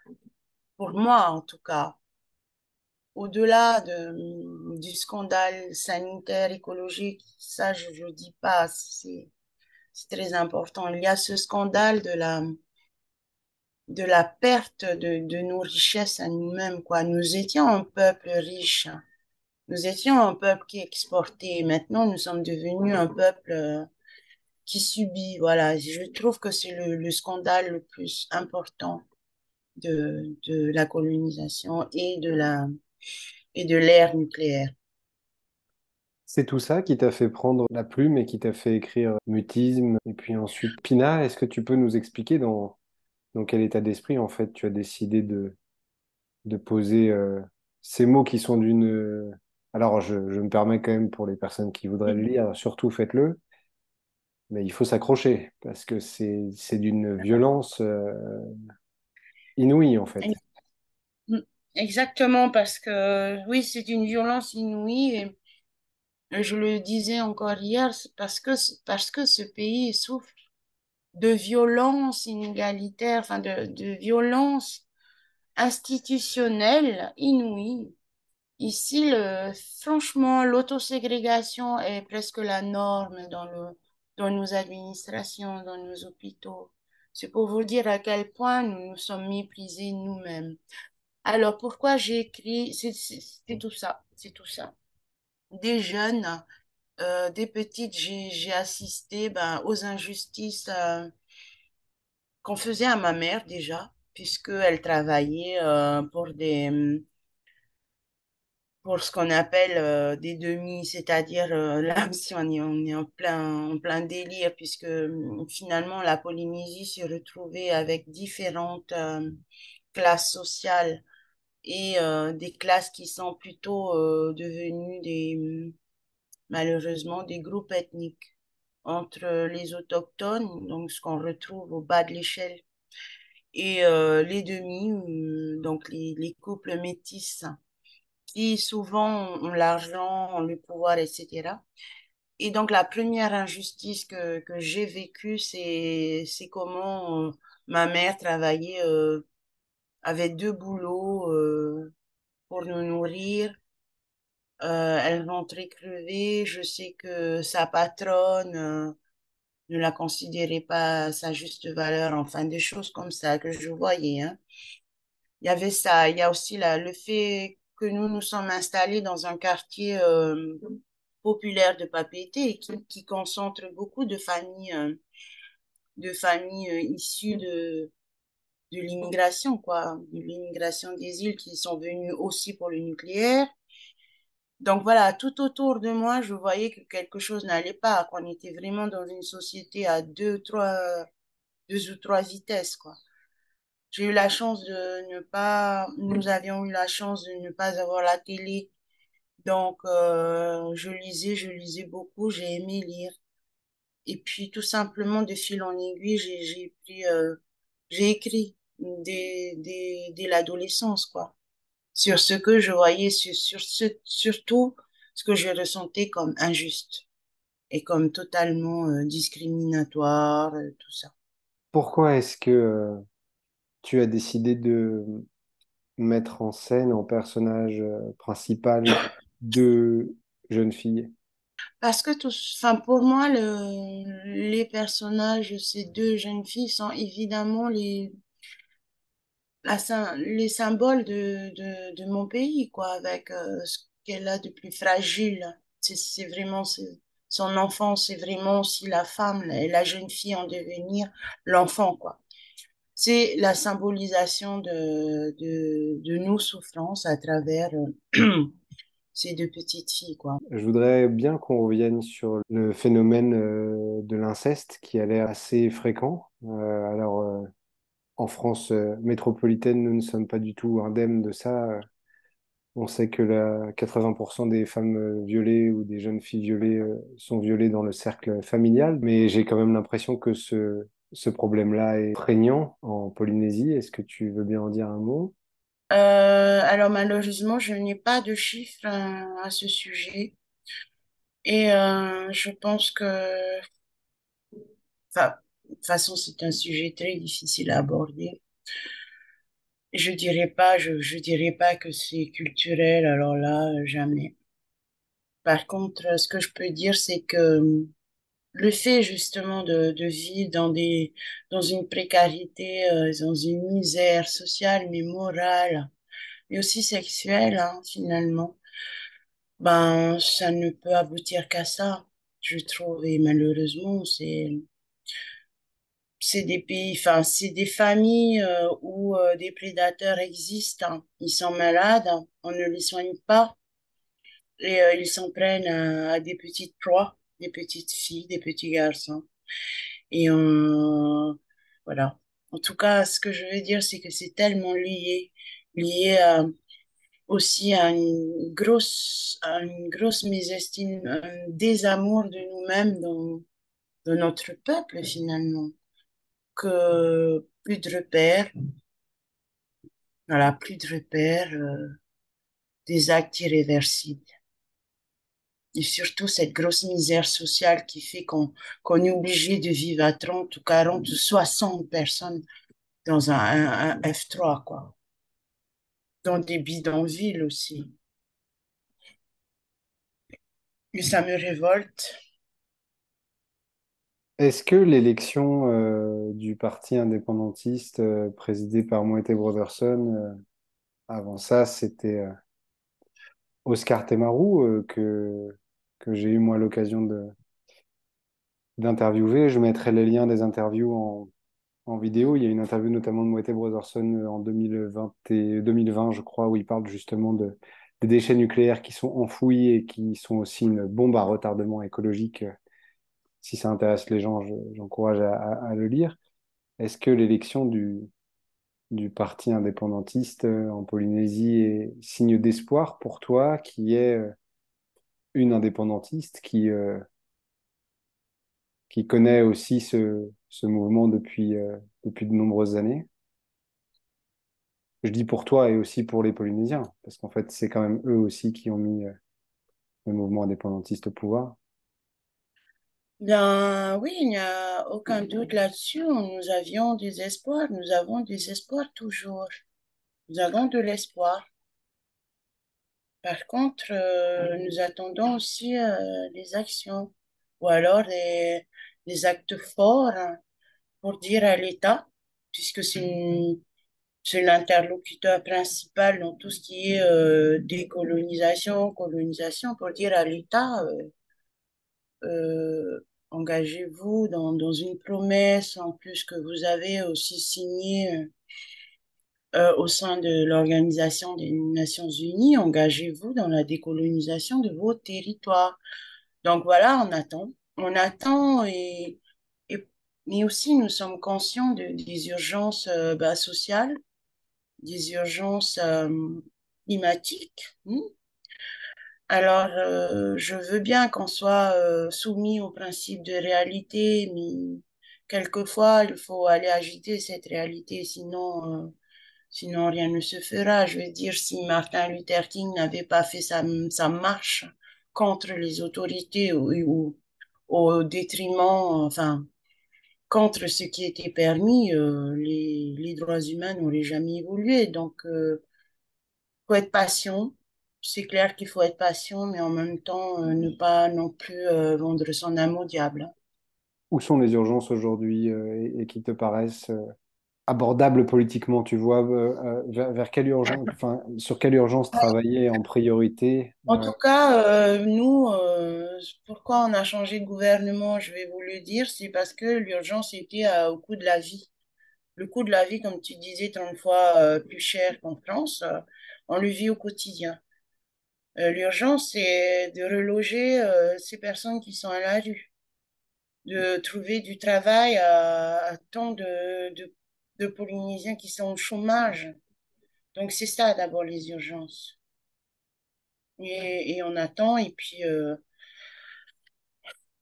pour moi en tout cas. Au-delà du scandale sanitaire, écologique, ça je ne dis pas, c'est très important. Il y a ce scandale de la perte de nos richesses à nous-mêmes, quoi. Nous étions un peuple riche, nous étions un peuple qui exportait. Maintenant, nous sommes devenus un peuple qui subit. Voilà, je trouve que c'est le scandale le plus important de la colonisation et de l'ère nucléaire. C'est tout ça qui t'a fait prendre la plume et qui t'a fait écrire Mutisme et puis ensuite Pina. Est-ce que tu peux nous expliquer dans quel état d'esprit en fait tu as décidé de poser ces mots qui sont Alors je me permets quand même pour les personnes qui voudraient le lire, surtout faites-le, mais il faut s'accrocher parce que c'est d'une violence inouïe en fait. Mm. Exactement, parce que oui, c'est une violence inouïe et je le disais encore hier, c'est parce que ce pays souffre. de violence inégalitaire, enfin de violence institutionnelle inouïe. Ici, franchement, l'autoségrégation est presque la norme dans nos administrations, dans nos hôpitaux. C'est pour vous dire à quel point nous nous sommes méprisés nous-mêmes. Alors, pourquoi j'ai écrit, c'est tout ça, c'est tout ça. Des jeunes, des petites, j'ai assisté ben, aux injustices qu'on faisait à ma mère déjà, puisqu'elle travaillait pour ce qu'on appelle des demi, c'est-à-dire là aussi on est en plein délire, puisque finalement la Polynésie s'est retrouvée avec différentes classes sociales et des classes qui sont plutôt devenues malheureusement des groupes ethniques entre les autochtones, donc ce qu'on retrouve au bas de l'échelle, et les demi, donc les couples métis, qui souvent ont l'argent, ont le pouvoir, etc. Et donc la première injustice que j'ai vécue, c'est comment ma mère travaillait, avait deux boulots pour nous nourrir. Elle rentrait crevée. Je sais que sa patronne ne la considérait pas à sa juste valeur, enfin des choses comme ça que je voyais, hein. Il y avait ça. Il y a aussi le fait que nous sommes installés dans un quartier populaire de Papeete et qui concentre beaucoup de familles issues de l'immigration, quoi, de l'immigration des îles qui sont venues aussi pour le nucléaire. Donc voilà, tout autour de moi, je voyais que quelque chose n'allait pas, qu'on était vraiment dans une société à deux ou trois vitesses, quoi. J'ai eu la chance de ne pas, nous avions eu la chance de ne pas avoir la télé. Donc, je lisais beaucoup, j'ai aimé lire. Et puis, tout simplement, de fil en aiguille, j'ai écrit dès l'adolescence, quoi, sur ce que je voyais, surtout ce que je ressentais comme injuste et comme totalement discriminatoire, tout ça. Pourquoi est-ce que tu as décidé de mettre en scène en personnage principal deux jeunes filles? Parce que enfin, pour moi, les personnages de ces deux jeunes filles sont évidemment les symboles de mon pays, quoi, avec ce qu'elle a de plus fragile. C'est vraiment son enfance, c'est vraiment aussi la femme, la jeune fille en devenir, l'enfant, quoi. C'est la symbolisation de nos souffrances à travers ces deux petites filles, quoi. Je voudrais bien qu'on revienne sur le phénomène de l'inceste qui a l'air assez fréquent. En France métropolitaine, nous ne sommes pas du tout indemnes de ça. On sait que 80% des femmes violées ou des jeunes filles violées sont violées dans le cercle familial, mais j'ai quand même l'impression que ce problème-là est prégnant en Polynésie. Est-ce que tu veux bien en dire un mot? Alors malheureusement, je n'ai pas de chiffres à ce sujet et je pense que, enfin, de toute façon, c'est un sujet très difficile à aborder. Je dirais pas que c'est culturel, alors là, jamais. Par contre, ce que je peux dire, c'est que le fait justement de vivre dans une précarité, dans une misère sociale, mais morale, mais aussi sexuelle, hein, finalement, ben, ça ne peut aboutir qu'à ça, je trouve. Et malheureusement, c'est des pays, enfin, c'est des familles où des prédateurs existent, hein. Ils sont malades, hein. On ne les soigne pas et ils s'en prennent à des petites proies, des petites filles, des petits garçons. Et voilà. En tout cas, ce que je veux dire, c'est que c'est tellement lié aussi à une grosse mésestime, un désamour de nous-mêmes dans notre peuple finalement, que plus de repères, voilà, plus de repères, des actes irréversibles. Et surtout cette grosse misère sociale qui fait qu'on est obligé de vivre à 30 ou 40 ou 60 personnes dans un F3, quoi. Dans des bidonvilles aussi. Et ça me révolte. Est-ce que l'élection du parti indépendantiste présidé par Moïse Brotherson, avant ça, c'était Oscar Temaru que j'ai eu moi l'occasion d'interviewer. Je mettrai les liens des interviews en vidéo. Il y a une interview notamment de Moïse Brotherson en 2020 et 2020, je crois, où il parle justement des déchets nucléaires qui sont enfouis et qui sont aussi une bombe à retardement écologique. Si ça intéresse les gens, j'encourage à le lire. Est-ce que l'élection du parti indépendantiste en Polynésie est signe d'espoir pour toi, qui est une indépendantiste qui connaît aussi ce mouvement depuis de nombreuses années? Je dis pour toi et aussi pour les Polynésiens, parce qu'en fait, c'est quand même eux aussi qui ont mis le mouvement indépendantiste au pouvoir. Ben oui, il n'y a aucun doute là-dessus. Nous avions des espoirs, nous avons des espoirs toujours. Nous avons de l'espoir. Par contre, nous attendons aussi les actions ou alors des actes forts, hein, pour dire à l'État, puisque c'est l'interlocuteur principal dans tout ce qui est décolonisation, colonisation, pour dire à l'État, engagez-vous dans une promesse en plus que vous avez aussi signée au sein de l'Organisation des Nations Unies, engagez-vous dans la décolonisation de vos territoires. Donc voilà, on attend. On attend et mais aussi nous sommes conscients des urgences sociales, des urgences climatiques. Alors, je veux bien qu'on soit soumis au principe de réalité, mais quelquefois, il faut aller agiter cette réalité, sinon rien ne se fera. Je veux dire, si Martin Luther King n'avait pas fait sa marche contre les autorités ou au détriment, enfin, contre ce qui était permis, les droits humains n'auraient jamais évolué. Donc, faut être patient. C'est clair qu'il faut être patient, mais en même temps, ne pas non plus vendre son âme au diable, hein. Où sont les urgences aujourd'hui et qui te paraissent abordables politiquement, tu vois, vers quelle urgence, enfin, sur quelle urgence travailler en priorité? En tout cas, nous, pourquoi on a changé de gouvernement, je vais vous le dire, c'est parce que l'urgence était au coût de la vie. Le coût de la vie, comme tu disais, 30 fois plus cher qu'en France, on le vit au quotidien. L'urgence, c'est de reloger ces personnes qui sont à la rue, de trouver du travail à tant de Polynésiens qui sont au chômage. Donc, c'est ça d'abord les urgences. Et on attend, et puis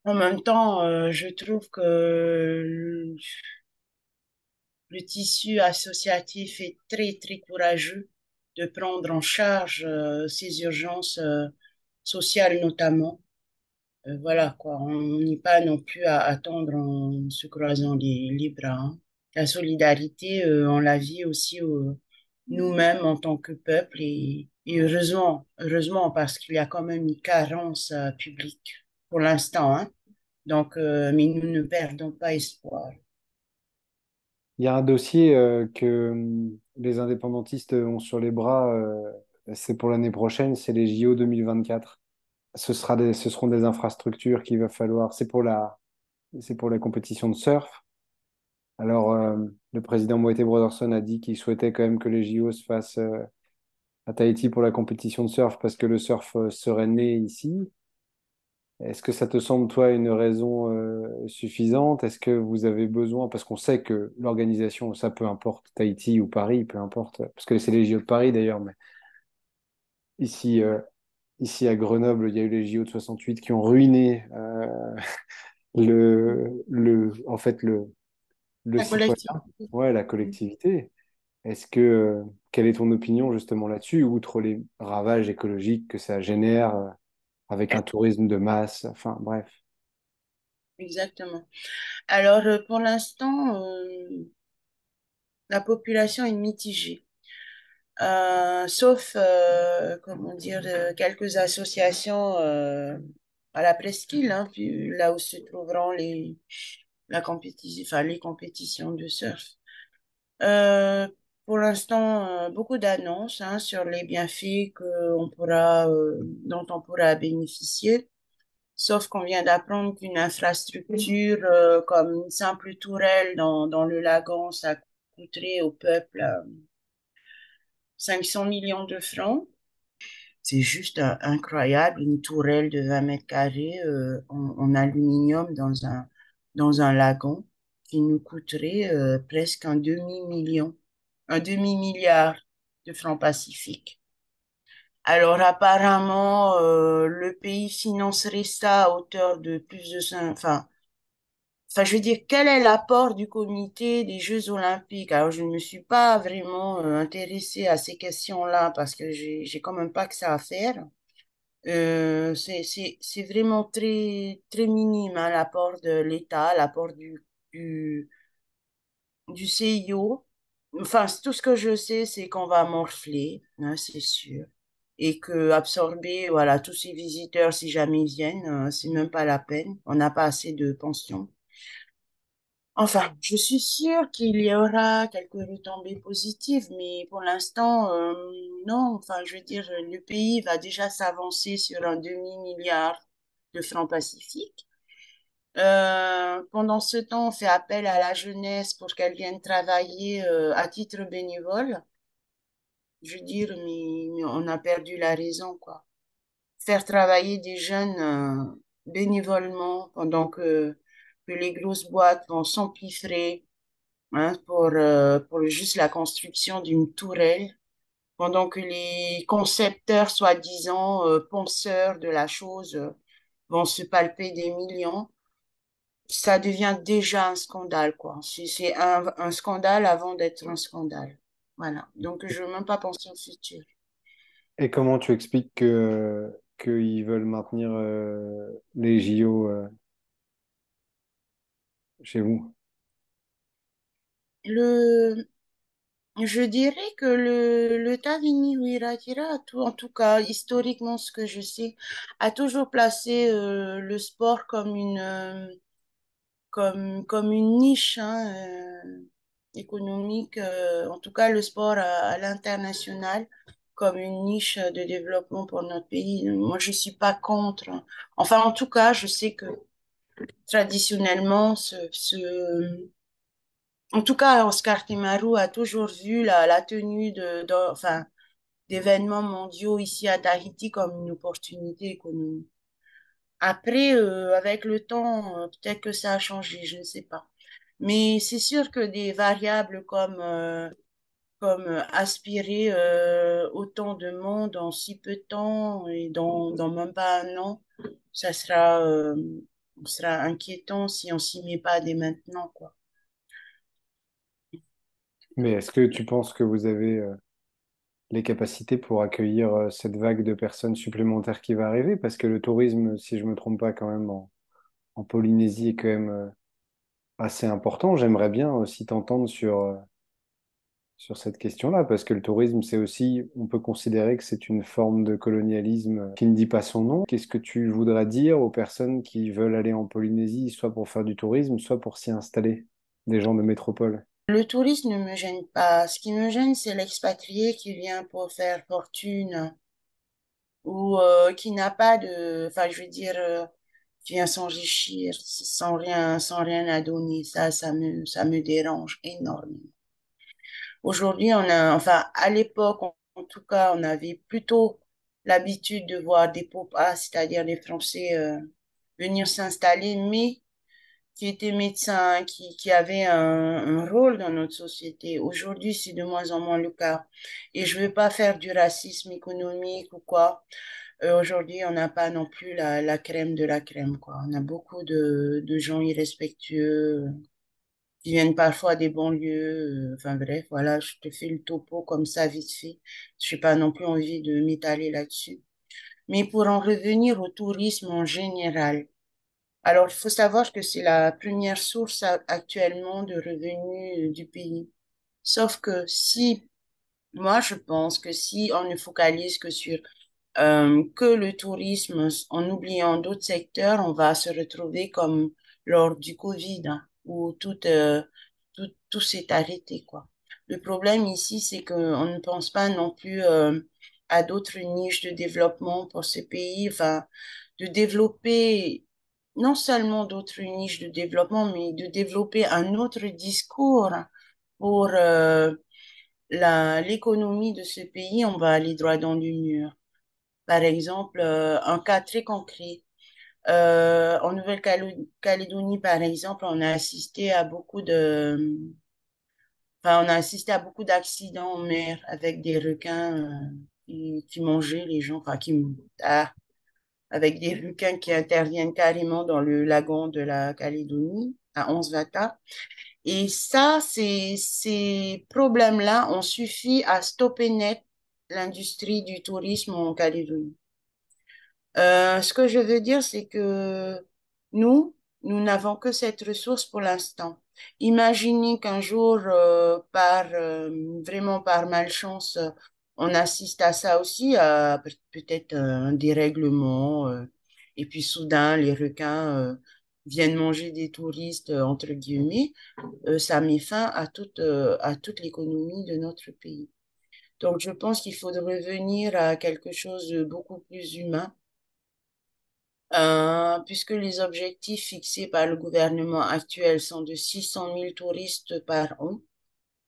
en même temps, je trouve que le tissu associatif est très, très courageux de prendre en charge ces urgences sociales notamment. Voilà, quoi. On n'est pas non plus à attendre en se croisant les bras, hein. La solidarité, on la vit aussi nous-mêmes en tant que peuple et heureusement, parce qu'il y a quand même une carence publique pour l'instant, hein. Donc, mais nous ne perdons pas espoir. Il y a un dossier que les indépendantistes ont sur les bras, c'est pour l'année prochaine, c'est les JO 2024. Ce seront des infrastructures qu'il va falloir. C'est pour la compétition de surf. Alors, le président Moïse Brotherson a dit qu'il souhaitait quand même que les JO se fassent à Tahiti pour la compétition de surf parce que le surf serait né ici. Est-ce que ça te semble, toi, une raison suffisante? Est-ce que vous avez besoin, parce qu'on sait que l'organisation, ça peu importe, Tahiti ou Paris, peu importe, parce que c'est les JO de Paris d'ailleurs, mais ici, ici à Grenoble, il y a eu les JO de 68 qui ont ruiné en fait, le La citoyen, collective. ouais, la collectivité. Quelle est ton opinion justement là-dessus, outre les ravages écologiques que ça génère? avec un tourisme de masse, enfin bref. Exactement. Alors, pour l'instant, la population est mitigée. Sauf, comment dire, quelques associations à la presqu'île, hein, puis là où se trouveront la compétition, enfin, les compétitions de surf. Euh, pour l'instant, beaucoup d'annonces hein, sur les bienfaits dont on pourra bénéficier. Sauf qu'on vient d'apprendre qu'une infrastructure comme une simple tourelle dans le lagon, ça coûterait au peuple 500 millions de francs. C'est juste incroyable, une tourelle de 20 mètres carrés en aluminium dans un lagon qui nous coûterait presque un demi-million, un demi-milliard de francs pacifiques. Alors apparemment, le pays financerait ça à hauteur de plus de 5, enfin, je veux dire, quel est l'apport du comité des Jeux Olympiques? Alors, je ne me suis pas vraiment intéressée à ces questions-là parce que j'ai quand même pas que ça à faire. C'est vraiment très, très minime, hein, l'apport de l'État, l'apport du CIO. Enfin, tout ce que je sais, c'est qu'on va morfler, hein, c'est sûr. Et que absorber, voilà, tous ces visiteurs, si jamais ils viennent, c'est même pas la peine. On n'a pas assez de pensions. Enfin, je suis sûre qu'il y aura quelques retombées positives, mais pour l'instant, non. Enfin, je veux dire, le pays va déjà s'avancer sur un demi-milliard de francs pacifiques. Pendant ce temps, on fait appel à la jeunesse pour qu'elle vienne travailler à titre bénévole. Je veux dire, mais on a perdu la raison, quoi. Faire travailler des jeunes bénévolement pendant que les grosses boîtes vont s'empiffrer hein, pour juste la construction d'une tourelle, pendant que les concepteurs, soi-disant penseurs de la chose, vont se palper des millions, ça devient déjà un scandale, quoi. C'est un scandale avant d'être un scandale. Voilà. Donc, je ne veux même pas penser au futur. Et comment tu expliques qu'ils veulent maintenir les JO chez vous? Le, je dirais que le Tavini Huiratira, en tout cas, historiquement, ce que je sais, a toujours placé le sport comme une niche hein, économique, en tout cas le sport à l'international, comme une niche de développement pour notre pays. Moi, je suis pas contre. Enfin, en tout cas, je sais que traditionnellement, en tout cas, Oscar Timaru a toujours vu la tenue enfin, d'événements mondiaux ici à Tahiti comme une opportunité économique. Après, avec le temps, peut-être que ça a changé, je ne sais pas. Mais c'est sûr que des variables comme aspirer autant de monde en si peu de temps et dans même pas un an, ça sera inquiétant si on s'y met pas dès maintenant, quoi. Mais est-ce que tu penses que vous avez les capacités pour accueillir cette vague de personnes supplémentaires qui va arriver? Parce que le tourisme, si je me trompe pas, quand même, en Polynésie est quand même assez important. J'aimerais bien aussi t'entendre sur cette question-là, parce que le tourisme, c'est aussi, on peut considérer que c'est une forme de colonialisme qui ne dit pas son nom. Qu'est-ce que tu voudrais dire aux personnes qui veulent aller en Polynésie, soit pour faire du tourisme, soit pour s'y installer, des gens de métropole? Le tourisme ne me gêne pas. Ce qui me gêne, c'est l'expatrié qui vient pour faire fortune ou qui n'a pas enfin, je veux dire, qui vient s'enrichir sans rien à donner. Ça me dérange énormément. Aujourd'hui, enfin, à l'époque, en tout cas, on avait plutôt l'habitude de voir des popas, c'est-à-dire des Français, venir s'installer, mais qui étaient médecins, qui avaient un rôle dans notre société. Aujourd'hui, c'est de moins en moins le cas. Et je veux pas faire du racisme économique ou quoi. Aujourd'hui, on n'a pas non plus la crème de la crème, quoi. On a beaucoup de gens irrespectueux qui viennent parfois des banlieues. Enfin bref, voilà, je te fais le topo comme ça vite fait. Je n'ai pas non plus envie de m'étaler là-dessus. Mais pour en revenir au tourisme en général, alors il faut savoir que c'est la première source actuellement de revenus du pays. Sauf que si, moi je pense que si on ne focalise que sur que le tourisme, en oubliant d'autres secteurs, on va se retrouver comme lors du Covid, hein, où tout s'est arrêté, quoi. Le problème ici, c'est qu'on ne pense pas non plus à d'autres niches de développement pour ce pays, enfin, de développer non seulement d'autres niches de développement, mais de développer un autre discours pour l'économie de ce pays. On va aller droit dans le mur. Par exemple, un cas très concret. En Nouvelle-Calédonie, par exemple, on a assisté à beaucoup d'accidents en mer avec des requins qui mangeaient les gens, enfin avec des requins qui interviennent carrément dans le lagon de la Calédonie, à 11 Vata. Et ça, ces problèmes-là ont suffi à stopper net l'industrie du tourisme en Calédonie. Ce que je veux dire, c'est que nous, nous n'avons que cette ressource pour l'instant. Imaginez qu'un jour, vraiment par malchance, on assiste à ça aussi, à peut-être un dérèglement, et puis soudain, les requins, viennent manger des touristes, entre guillemets, ça met fin à toute l'économie de notre pays. Donc, je pense qu'il faudrait revenir à quelque chose de beaucoup plus humain puisque les objectifs fixés par le gouvernement actuel sont de 600 000 touristes par an.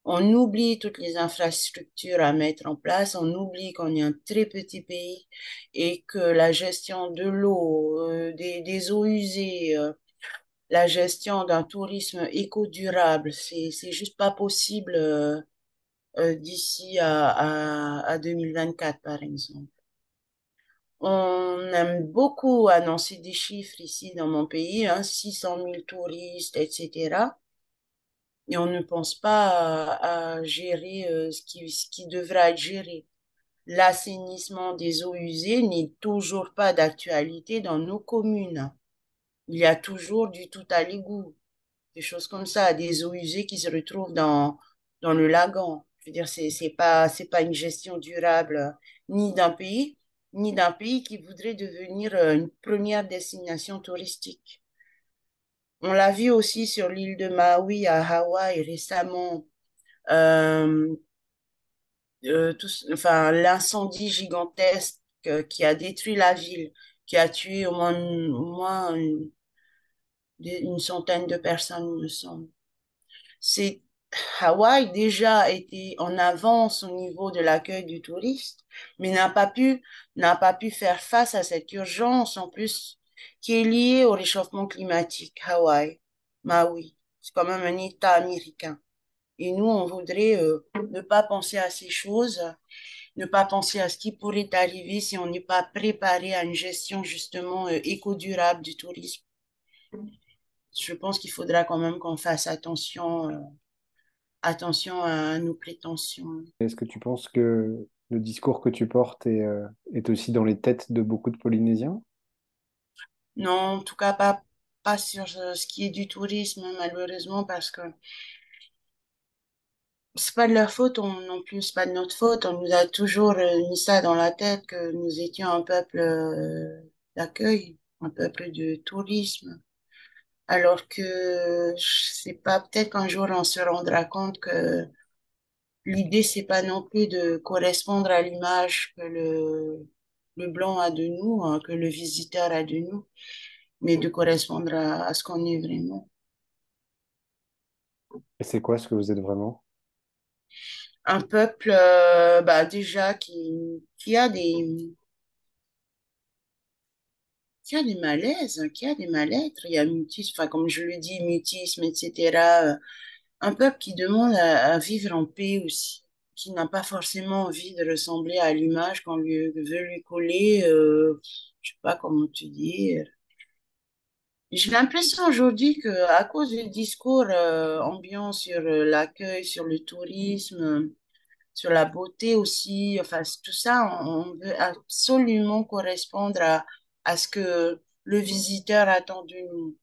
On oublie toutes les infrastructures à mettre en place, on oublie qu'on est un très petit pays et que la gestion de l'eau, des eaux usées, la gestion d'un tourisme éco-durable, c'est juste pas possible d'ici à 2024, par exemple. On aime beaucoup annoncer des chiffres ici dans mon pays, hein, 600 000 touristes, etc. Et on ne pense pas à gérer ce qui devra être géré. L'assainissement des eaux usées n'est toujours pas d'actualité dans nos communes. Il y a toujours du tout à l'égout, des choses comme ça, des eaux usées qui se retrouvent dans le lagon. Je veux dire, c'est pas une gestion durable ni d'un pays, ni d'un pays qui voudrait devenir une première destination touristique. On l'a vu aussi sur l'île de Maui à Hawaï récemment, euh, enfin, l'incendie gigantesque qui a détruit la ville, qui a tué au moins une centaine de personnes, il me semble. C'est Hawaï déjà était en avance au niveau de l'accueil du touriste, mais n'a pas pu faire face à cette urgence en plus qui est liée au réchauffement climatique. Hawaï, Maui, c'est quand même un État américain. Et nous, on voudrait ne pas penser à ces choses, ne pas penser à ce qui pourrait arriver si on n'est pas préparé à une gestion justement éco-durable du tourisme. Je pense qu'il faudra quand même qu'on fasse attention à nos prétentions. Est-ce que tu penses que le discours que tu portes est aussi dans les têtes de beaucoup de Polynésiens? Non, en tout cas, pas sur ce qui est du tourisme, malheureusement, parce que c'est pas de leur faute non plus, c'est pas de notre faute. On nous a toujours mis ça dans la tête que nous étions un peuple d'accueil, un peuple de tourisme. Alors que, je sais pas, peut-être qu'un jour on se rendra compte que l'idée, c'est pas non plus de correspondre à l'image que le blanc a de nous, hein, que le visiteur a de nous, mais de correspondre à ce qu'on est vraiment. Et c'est quoi ce que vous êtes vraiment? Un peuple, bah, déjà qui a des malaises, qui a des mal-être. Il y a mutisme, enfin, comme je le dis, mutisme, etc. Un peuple qui demande à vivre en paix aussi, qui n'a pas forcément envie de ressembler à l'image qu'on veut lui coller, je sais pas comment te dire. J'ai l'impression aujourd'hui que à cause du discours ambiant sur l'accueil, sur le tourisme, sur la beauté aussi. Enfin, tout ça, on veut absolument correspondre à ce que le visiteur attend de nous.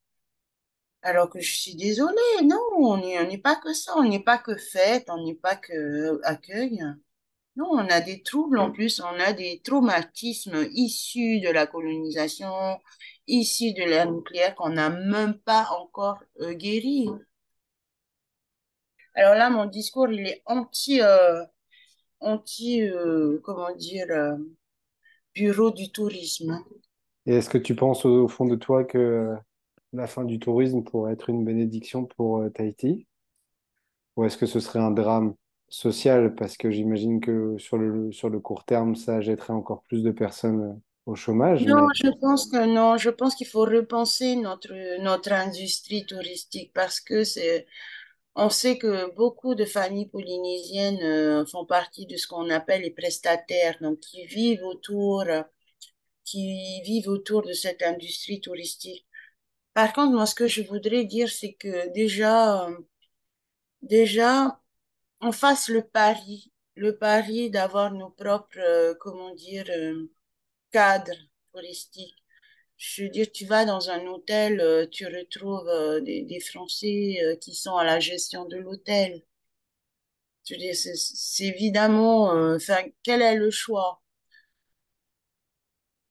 Alors que je suis désolée, non, on n'est pas que ça, on n'est pas que fête, on n'est pas que accueil. Non, on a des troubles en plus, on a des traumatismes issus de la colonisation, issus de l'ère nucléaire qu'on n'a même pas encore guéri. Alors là, mon discours, il est comment dire, bureau du tourisme. Et est-ce que tu penses au fond de toi que la fin du tourisme pourrait être une bénédiction pour Tahiti? Ou est-ce que ce serait un drame social? Parce que j'imagine que sur le court terme, ça jetterait encore plus de personnes au chômage. Non, Mais je pense que non, je pense qu'il faut repenser notre industrie touristique parce que on sait que beaucoup de familles polynésiennes font partie de ce qu'on appelle les prestataires, donc qui vivent autour de cette industrie touristique. Par contre, moi, ce que je voudrais dire, c'est que déjà, on fasse le pari d'avoir nos propres, comment dire, cadres touristiques. Je veux dire, tu vas dans un hôtel, tu retrouves des Français qui sont à la gestion de l'hôtel. Je veux dire, c'est évidemment, enfin, quel est le choix?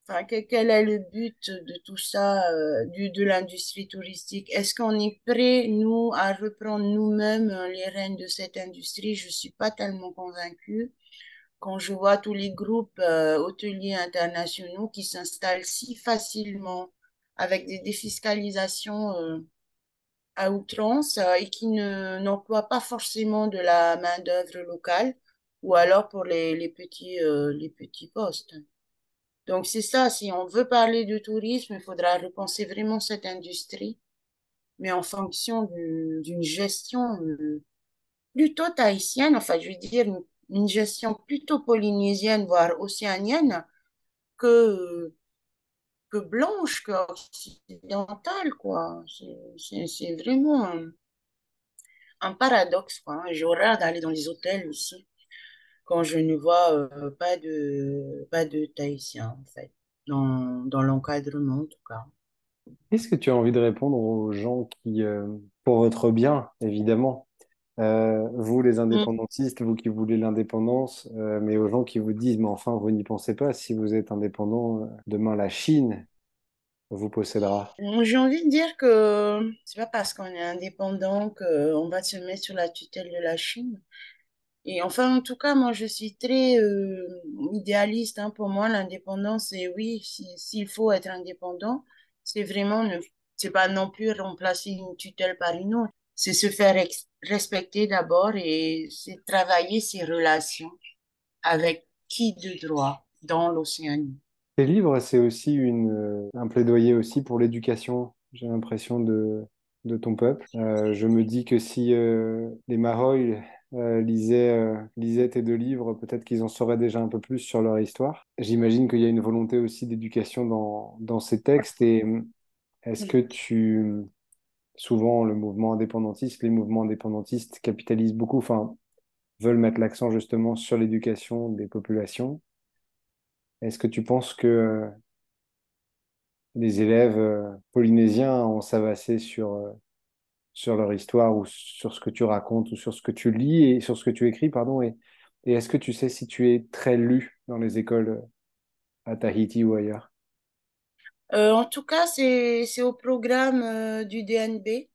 Enfin, quel est le but de tout ça, de l'industrie touristique? Est-ce qu'on est prêt, nous, à reprendre nous-mêmes les rênes de cette industrie? Je suis pas tellement convaincue. Quand je vois tous les groupes hôteliers internationaux qui s'installent si facilement avec des défiscalisations à outrance et qui n'emploient pas forcément de la main-d'œuvre locale ou alors pour les petits postes. Donc c'est ça, si on veut parler de tourisme, il faudra repenser vraiment cette industrie, mais en fonction d'une gestion plutôt tahitienne, enfin je veux dire une gestion plutôt polynésienne, voire océanienne, que, que blanche, que occidentale, quoi. C'est vraiment un paradoxe, quoi, hein. J'ai horreur d'aller dans les hôtels ici quand je ne vois pas de Tahitiens, en fait, dans l'encadrement, en tout cas. qu'est-ce que tu as envie de répondre aux gens qui, pour votre bien, évidemment, vous les Mm. indépendantistes, vous qui voulez l'indépendance, mais aux gens qui vous disent, mais enfin, vous n'y pensez pas, si vous êtes indépendant, demain la Chine vous possédera. J'ai envie de dire que c'est pas parce qu'on est indépendant qu'on va se mettre sur la tutelle de la Chine. Et enfin, en tout cas, moi, je suis très idéaliste, hein. Pour moi, l'indépendance, c'est oui, s'il faut être indépendant, c'est vraiment c'est pas non plus remplacer une tutelle par une autre. C'est se faire respecter d'abord et c'est travailler ses relations avec qui de droit dans l'Océanie. Tes livres, c'est aussi un plaidoyer aussi pour l'éducation, j'ai l'impression, de ton peuple. Je me dis que si les Mahoy lisaient tes deux livres, peut-être qu'ils en sauraient déjà un peu plus sur leur histoire. J'imagine qu'il y a une volonté aussi d'éducation dans ces textes. Et est-ce que souvent, les mouvements indépendantistes capitalisent beaucoup, enfin, veulent mettre l'accent justement sur l'éducation des populations. Est-ce que tu penses que les élèves polynésiens en savent assez sur leur histoire ou sur ce que tu racontes ou sur ce que tu lis et sur ce que tu écris, pardon, et est-ce que tu sais si tu es très lu dans les écoles à Tahiti ou ailleurs? En tout cas, c'est au programme du DNB,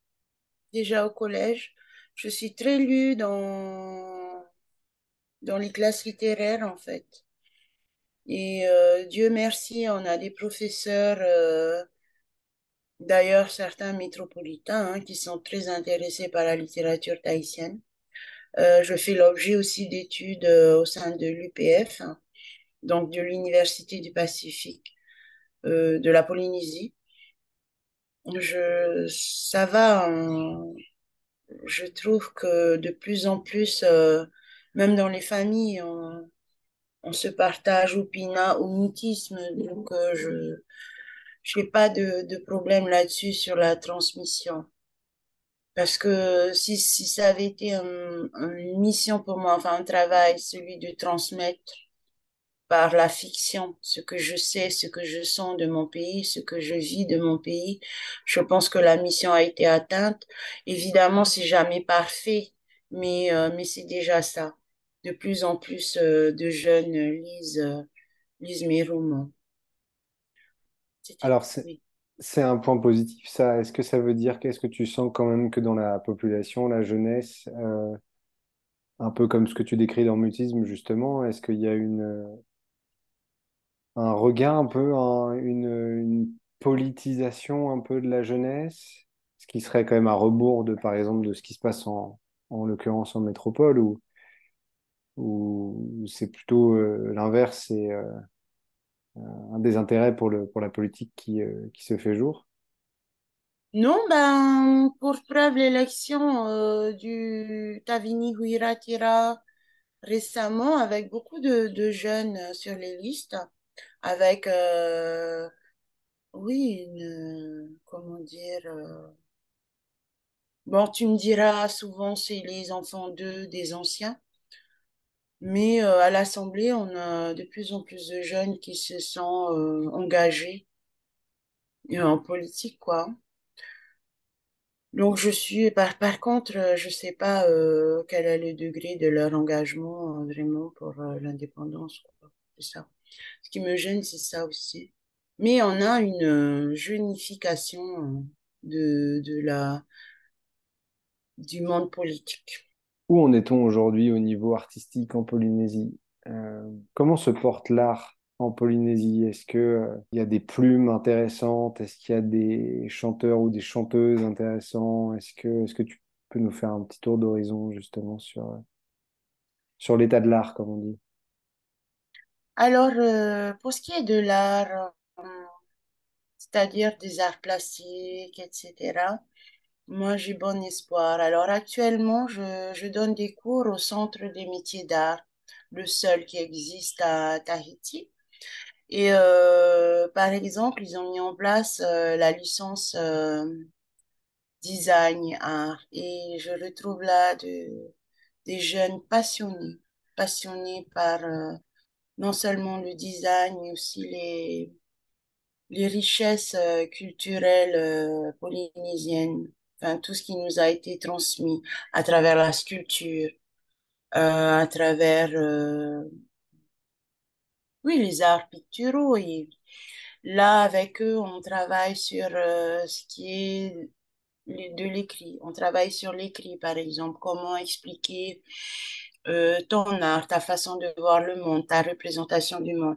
déjà au collège. Je suis très lue dans les classes littéraires, en fait. Et Dieu merci, on a des professeurs, d'ailleurs certains métropolitains, hein, qui sont très intéressés par la littérature tahitienne. Je fais l'objet aussi d'études au sein de l'UPF, hein, donc de l'Université du Pacifique, de la Polynésie. Ça va, je trouve que de plus en plus, même dans les familles, on se partage au mutisme, donc je n'ai pas de problème là-dessus sur la transmission. Parce que si ça avait été une mission pour moi, enfin un travail, celui de transmettre par la fiction ce que je sais, ce que je sens de mon pays, ce que je vis de mon pays, je pense que la mission a été atteinte. Évidemment, c'est jamais parfait, mais c'est déjà ça. De plus en plus de jeunes lisent mes romans. C'était, Alors, oui. c'est un point positif, ça. Est-ce que ça veut dire qu'est-ce que tu sens quand même que dans la population, la jeunesse, un peu comme ce que tu décris dans Mutisme, justement, est-ce qu'il y a un regain un peu, une politisation un peu de la jeunesse, ce qui serait quand même à rebours de, par exemple, de ce qui se passe en l'occurrence en métropole, ou c'est plutôt l'inverse, c'est un désintérêt pour la politique qui se fait jour. Non, ben, pour preuve, l'élection du Tavini Huiratira récemment, avec beaucoup de jeunes sur les listes, avec, oui, comment dire, bon, tu me diras, souvent, c'est les enfants des anciens, mais à l'Assemblée, on a de plus en plus de jeunes qui se sont engagés en politique, quoi. Donc, par contre, je sais pas quel est le degré de leur engagement vraiment pour l'indépendance, quoi. C'est ça. Ce qui me gêne, c'est ça aussi. Mais on a une jeunification du monde politique. Où en est-on aujourd'hui au niveau artistique en Polynésie? Comment se porte l'art en Polynésie? Est-ce que, il y a des plumes intéressantes? Est-ce qu'il y a des chanteurs ou des chanteuses intéressants? Est-ce que tu peux nous faire un petit tour d'horizon justement sur l'état de l'art, comme on dit? Alors, pour ce qui est de l'art, c'est-à-dire des arts plastiques, etc., moi, j'ai bon espoir. Alors, actuellement, je donne des cours au Centre des métiers d'art, le seul qui existe à Tahiti. Et par exemple, ils ont mis en place la licence design art. Et je retrouve là des jeunes passionnés par non seulement le design, mais aussi les richesses culturelles polynésiennes, enfin tout ce qui nous a été transmis à travers la sculpture, à travers oui les arts picturaux. Et là, avec eux, on travaille sur ce qui est de l'écrit. On travaille sur l'écrit, par exemple, comment expliquer ton art, ta façon de voir le monde, ta représentation du monde.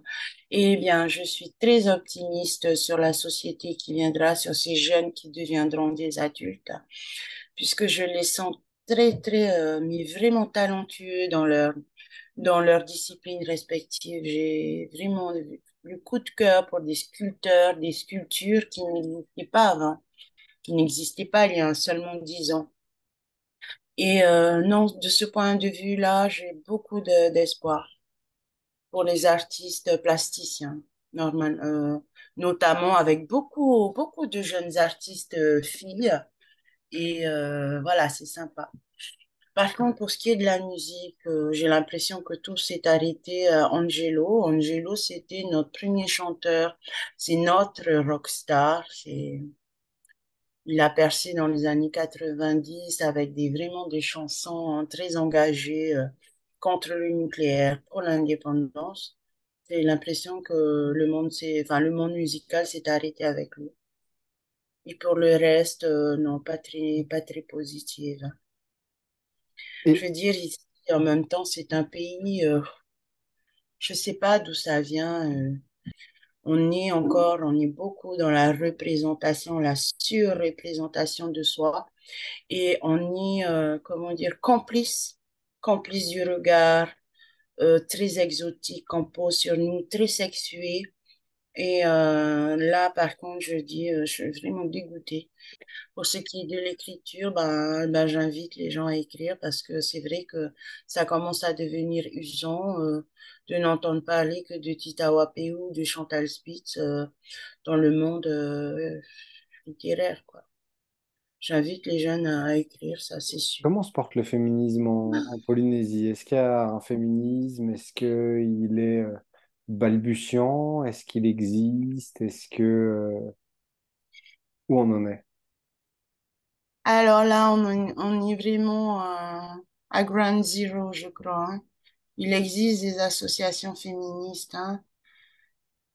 Eh bien, je suis très optimiste sur la société qui viendra, sur ces jeunes qui deviendront des adultes, puisque je les sens mais vraiment talentueux dans leur discipline respective. J'ai vraiment le coup de cœur pour des sculpteurs, des sculptures qui n'existaient pas avant, qui n'existaient pas il y a seulement 10 ans. Et non, de ce point de vue-là, j'ai beaucoup d'espoir pour les artistes plasticiens, notamment avec beaucoup de jeunes artistes filles. Et voilà, c'est sympa. Par contre, pour ce qui est de la musique, j'ai l'impression que tout s'est arrêté à Angelo. Angelo, c'était notre premier chanteur. C'est notre rockstar. Il a percé dans les années 90 avec vraiment des chansons très engagées contre le nucléaire, pour l'indépendance. J'ai l'impression que enfin, le monde musical s'est arrêté avec lui. Et pour le reste, non, pas très positive. Je Et, veux dire, ici, en même temps, c'est un pays, je sais pas d'où ça vient. On est beaucoup dans la représentation, la surreprésentation de soi. Et on est, comment dire, complice du regard très exotique qu'on pose sur nous, très sexué. Et là, par contre, je suis vraiment dégoûtée. Pour ce qui est de l'écriture, j'invite les gens à écrire parce que c'est vrai que ça commence à devenir usant de n'entendre parler que de Tita Wapeu ou de Chantal Spitz dans le monde littéraire, quoi. j'invite les jeunes à écrire, ça c'est sûr. Comment se porte le féminisme en Polynésie? Est-ce qu'il y a un féminisme? Est-ce qu'il est balbutiant? Est-ce qu'il existe? Où on en est? Alors là, on est vraiment à Ground Zero, je crois, hein. Il existe des associations féministes, hein,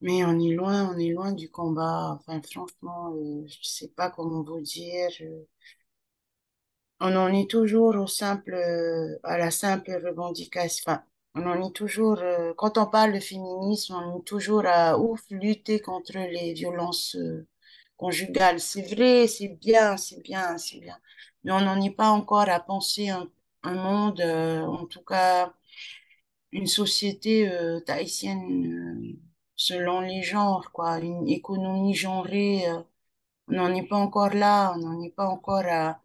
mais on est loin du combat. Enfin, franchement, je sais pas comment vous dire. On en est toujours à la simple revendication. Enfin, on en est toujours, quand on parle de féminisme, on est toujours à ouf, lutter contre les violences conjugales. C'est vrai, c'est bien, c'est bien, c'est bien. Mais on n'en est pas encore à penser un monde, en tout cas, une société tahitienne selon les genres, quoi, une économie genrée. On n'en est pas encore là, on n'en est pas encore à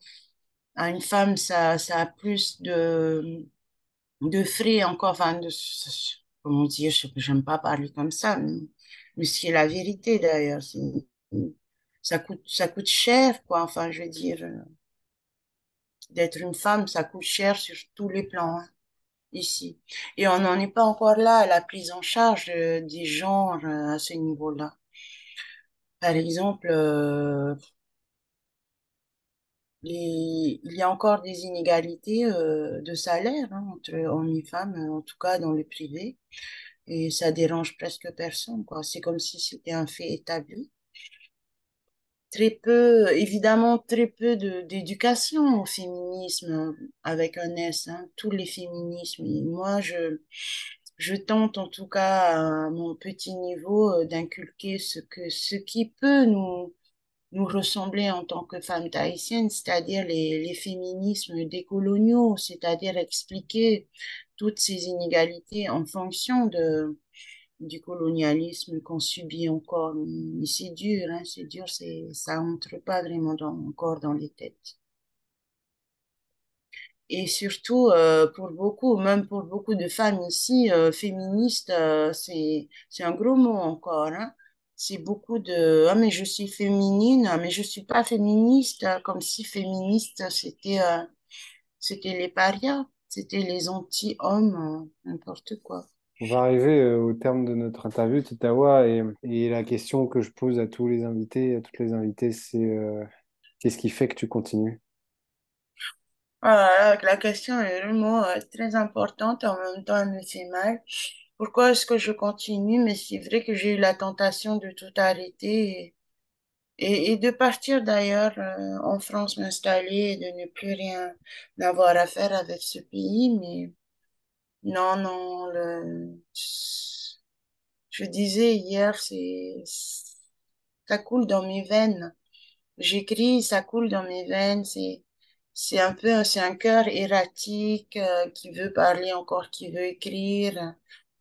une femme, ça a plus de frais encore, enfin, comment dire, j'aime pas parler comme ça, mais c'est la vérité d'ailleurs. Ça coûte cher, quoi. Enfin, je veux dire, d'être une femme, ça coûte cher sur tous les plans, hein, ici. Et on n'en est pas encore là à la prise en charge des genres à ce niveau-là. Par exemple, il y a encore des inégalités de salaire hein, entre hommes et femmes, en tout cas dans le privé, et ça dérange presque personne, quoi. C'est comme si c'était un fait établi. Très peu, évidemment, très peu d'éducation au féminisme avec un S, hein, tous les féminismes. Et moi, je tente en tout cas à mon petit niveau d'inculquer ce qui peut nous ressembler en tant que femmes tahitiennes, c'est-à-dire les féminismes décoloniaux, c'est-à-dire expliquer toutes ces inégalités en fonction du colonialisme qu'on subit encore. Mais c'est dur, ça entre pas vraiment encore dans les têtes. Et surtout, pour beaucoup, même pour beaucoup de femmes ici, féministes, c'est un gros mot encore, hein. C'est beaucoup de, ah, mais je suis féminine, ah, mais je suis pas féministe, comme si féministe, c'était les parias, c'était les anti-hommes, n'importe quoi. On va arriver au terme de notre interview, Titawa, et la question que je pose à tous les invités, à toutes les invitées, c'est qu'est-ce qui fait que tu continues? Voilà, la question est vraiment très importante, en même temps, elle me fait mal. Pourquoi est-ce que je continue? Mais c'est vrai que j'ai eu la tentation de tout arrêter et de partir d'ailleurs en France m'installer et de ne plus rien avoir à faire avec ce pays. Mais non, non, je disais hier, ça coule dans mes veines. J'écris, ça coule dans mes veines. C'est un cœur erratique qui veut parler encore, qui veut écrire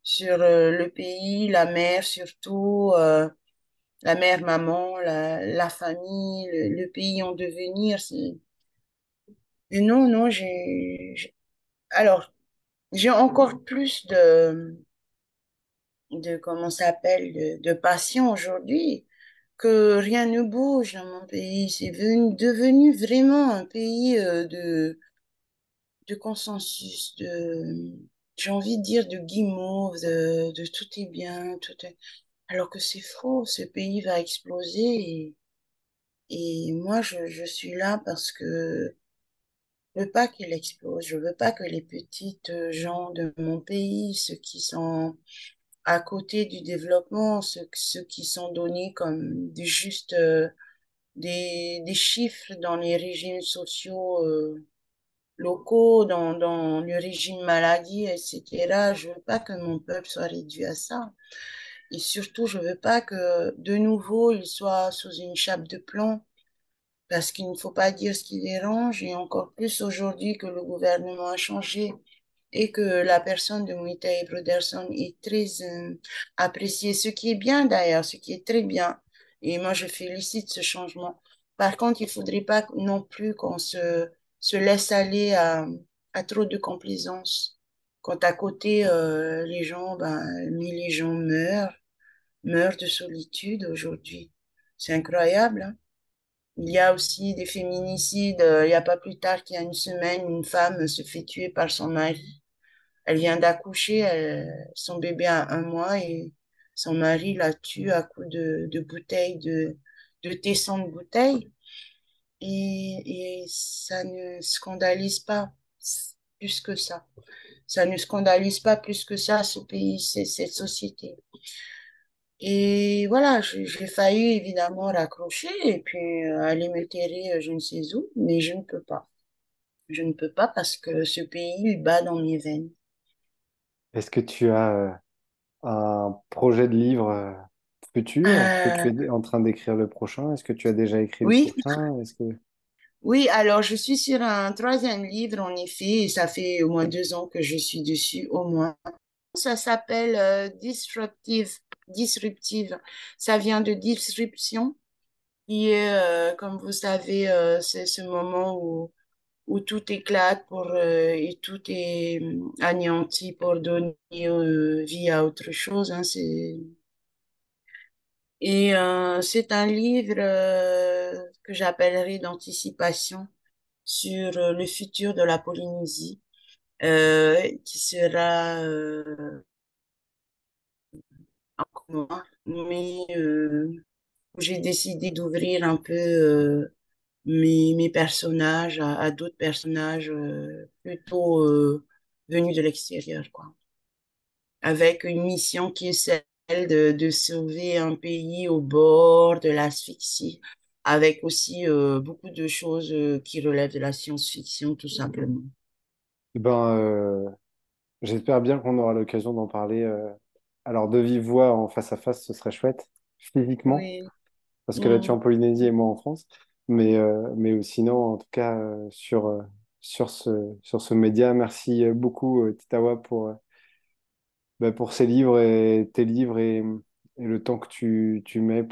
sur le pays, la mère surtout, la mère, maman, la famille, le pays en devenir. Et non, non, alors, j'ai encore plus comment ça s'appelle, de passion aujourd'hui que rien ne bouge dans mon pays. Devenu vraiment un pays de consensus, j'ai envie de dire de guimauve, de tout est bien, alors que c'est faux, ce pays va exploser et moi je suis là parce que je veux pas qu'il explose, je veux pas que les petites gens de mon pays, ceux qui sont à côté du développement, ceux qui sont donnés comme des chiffres dans les régimes sociaux locaux, dans le régime maladie, etc. Je veux pas que mon peuple soit réduit à ça. Et surtout, je veux pas que de nouveau il soit sous une chape de plomb, parce qu'il ne faut pas dire ce qui dérange, et encore plus aujourd'hui que le gouvernement a changé et que la personne de Moïta Broderson est très appréciée, ce qui est bien d'ailleurs, ce qui est très bien. Et moi, je félicite ce changement. Par contre, il faudrait pas non plus qu'on se laisse aller à trop de complaisance. Quand à côté, les gens, ben, mais les gens meurent de solitude aujourd'hui. C'est incroyable, hein. Il y a aussi des féminicides. Il n'y a pas plus tard qu'il y a une semaine, une femme se fait tuer par son mari. Elle vient d'accoucher, son bébé a 1 mois et son mari la tue à coups de bouteilles de tesson de bouteille. Et ça ne scandalise pas plus que ça. Ça ne scandalise pas plus que ça ce pays, cette société. Et voilà, j'ai failli évidemment raccrocher et puis aller me terrer je ne sais où, mais je ne peux pas. Je ne peux pas parce que ce pays, il bat dans mes veines. Est-ce que tu as un projet de livre futur? Est-ce que tu Euh, es en train d'écrire le prochain? Est-ce que tu as déjà écrit le oui, prochain? Est-ce que... oui, alors je suis sur un troisième livre en effet, et ça fait au moins 2 ans que je suis dessus, au moins. Ça s'appelle Disruptive. Ça vient de disruption, qui est, comme vous savez, c'est ce moment où tout éclate et tout est anéanti pour donner vie à autre chose, hein. C'est un livre que j'appellerai d'anticipation sur le futur de la Polynésie, qui sera en commun, mais où j'ai décidé d'ouvrir un peu mes personnages à d'autres personnages plutôt venus de l'extérieur, quoi. Avec une mission qui est celle de sauver un pays au bord de l'asphyxie, avec aussi beaucoup de choses qui relèvent de la science-fiction, tout simplement. Ben, j'espère bien qu'on aura l'occasion d'en parler. Alors, de vive voix, en face à face, ce serait chouette, physiquement, Oui. parce que là, tu es Mm. en Polynésie et moi en France. Mais sinon, en tout cas, sur ce média, merci beaucoup, Titawa, pour ces livres et tes livres et le temps que tu mets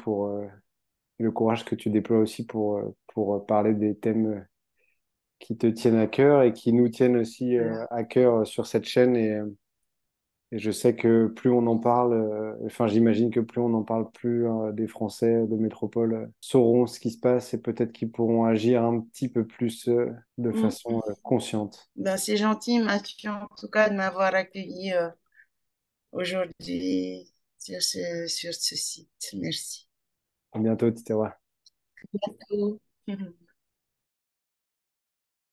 le courage que tu déploies aussi pour parler des thèmes qui te tiennent à cœur et qui nous tiennent aussi Voilà. à cœur sur cette chaîne. Et je sais que plus on en parle, enfin j'imagine que plus on en parle, plus des Français de métropole sauront ce qui se passe et peut-être qu'ils pourront agir un petit peu plus de Mm. façon consciente. Ben, c'est gentil, Mathieu, en tout cas, de m'avoir accueilli aujourd'hui sur ce site. Merci. À bientôt, Titewa. Bientôt.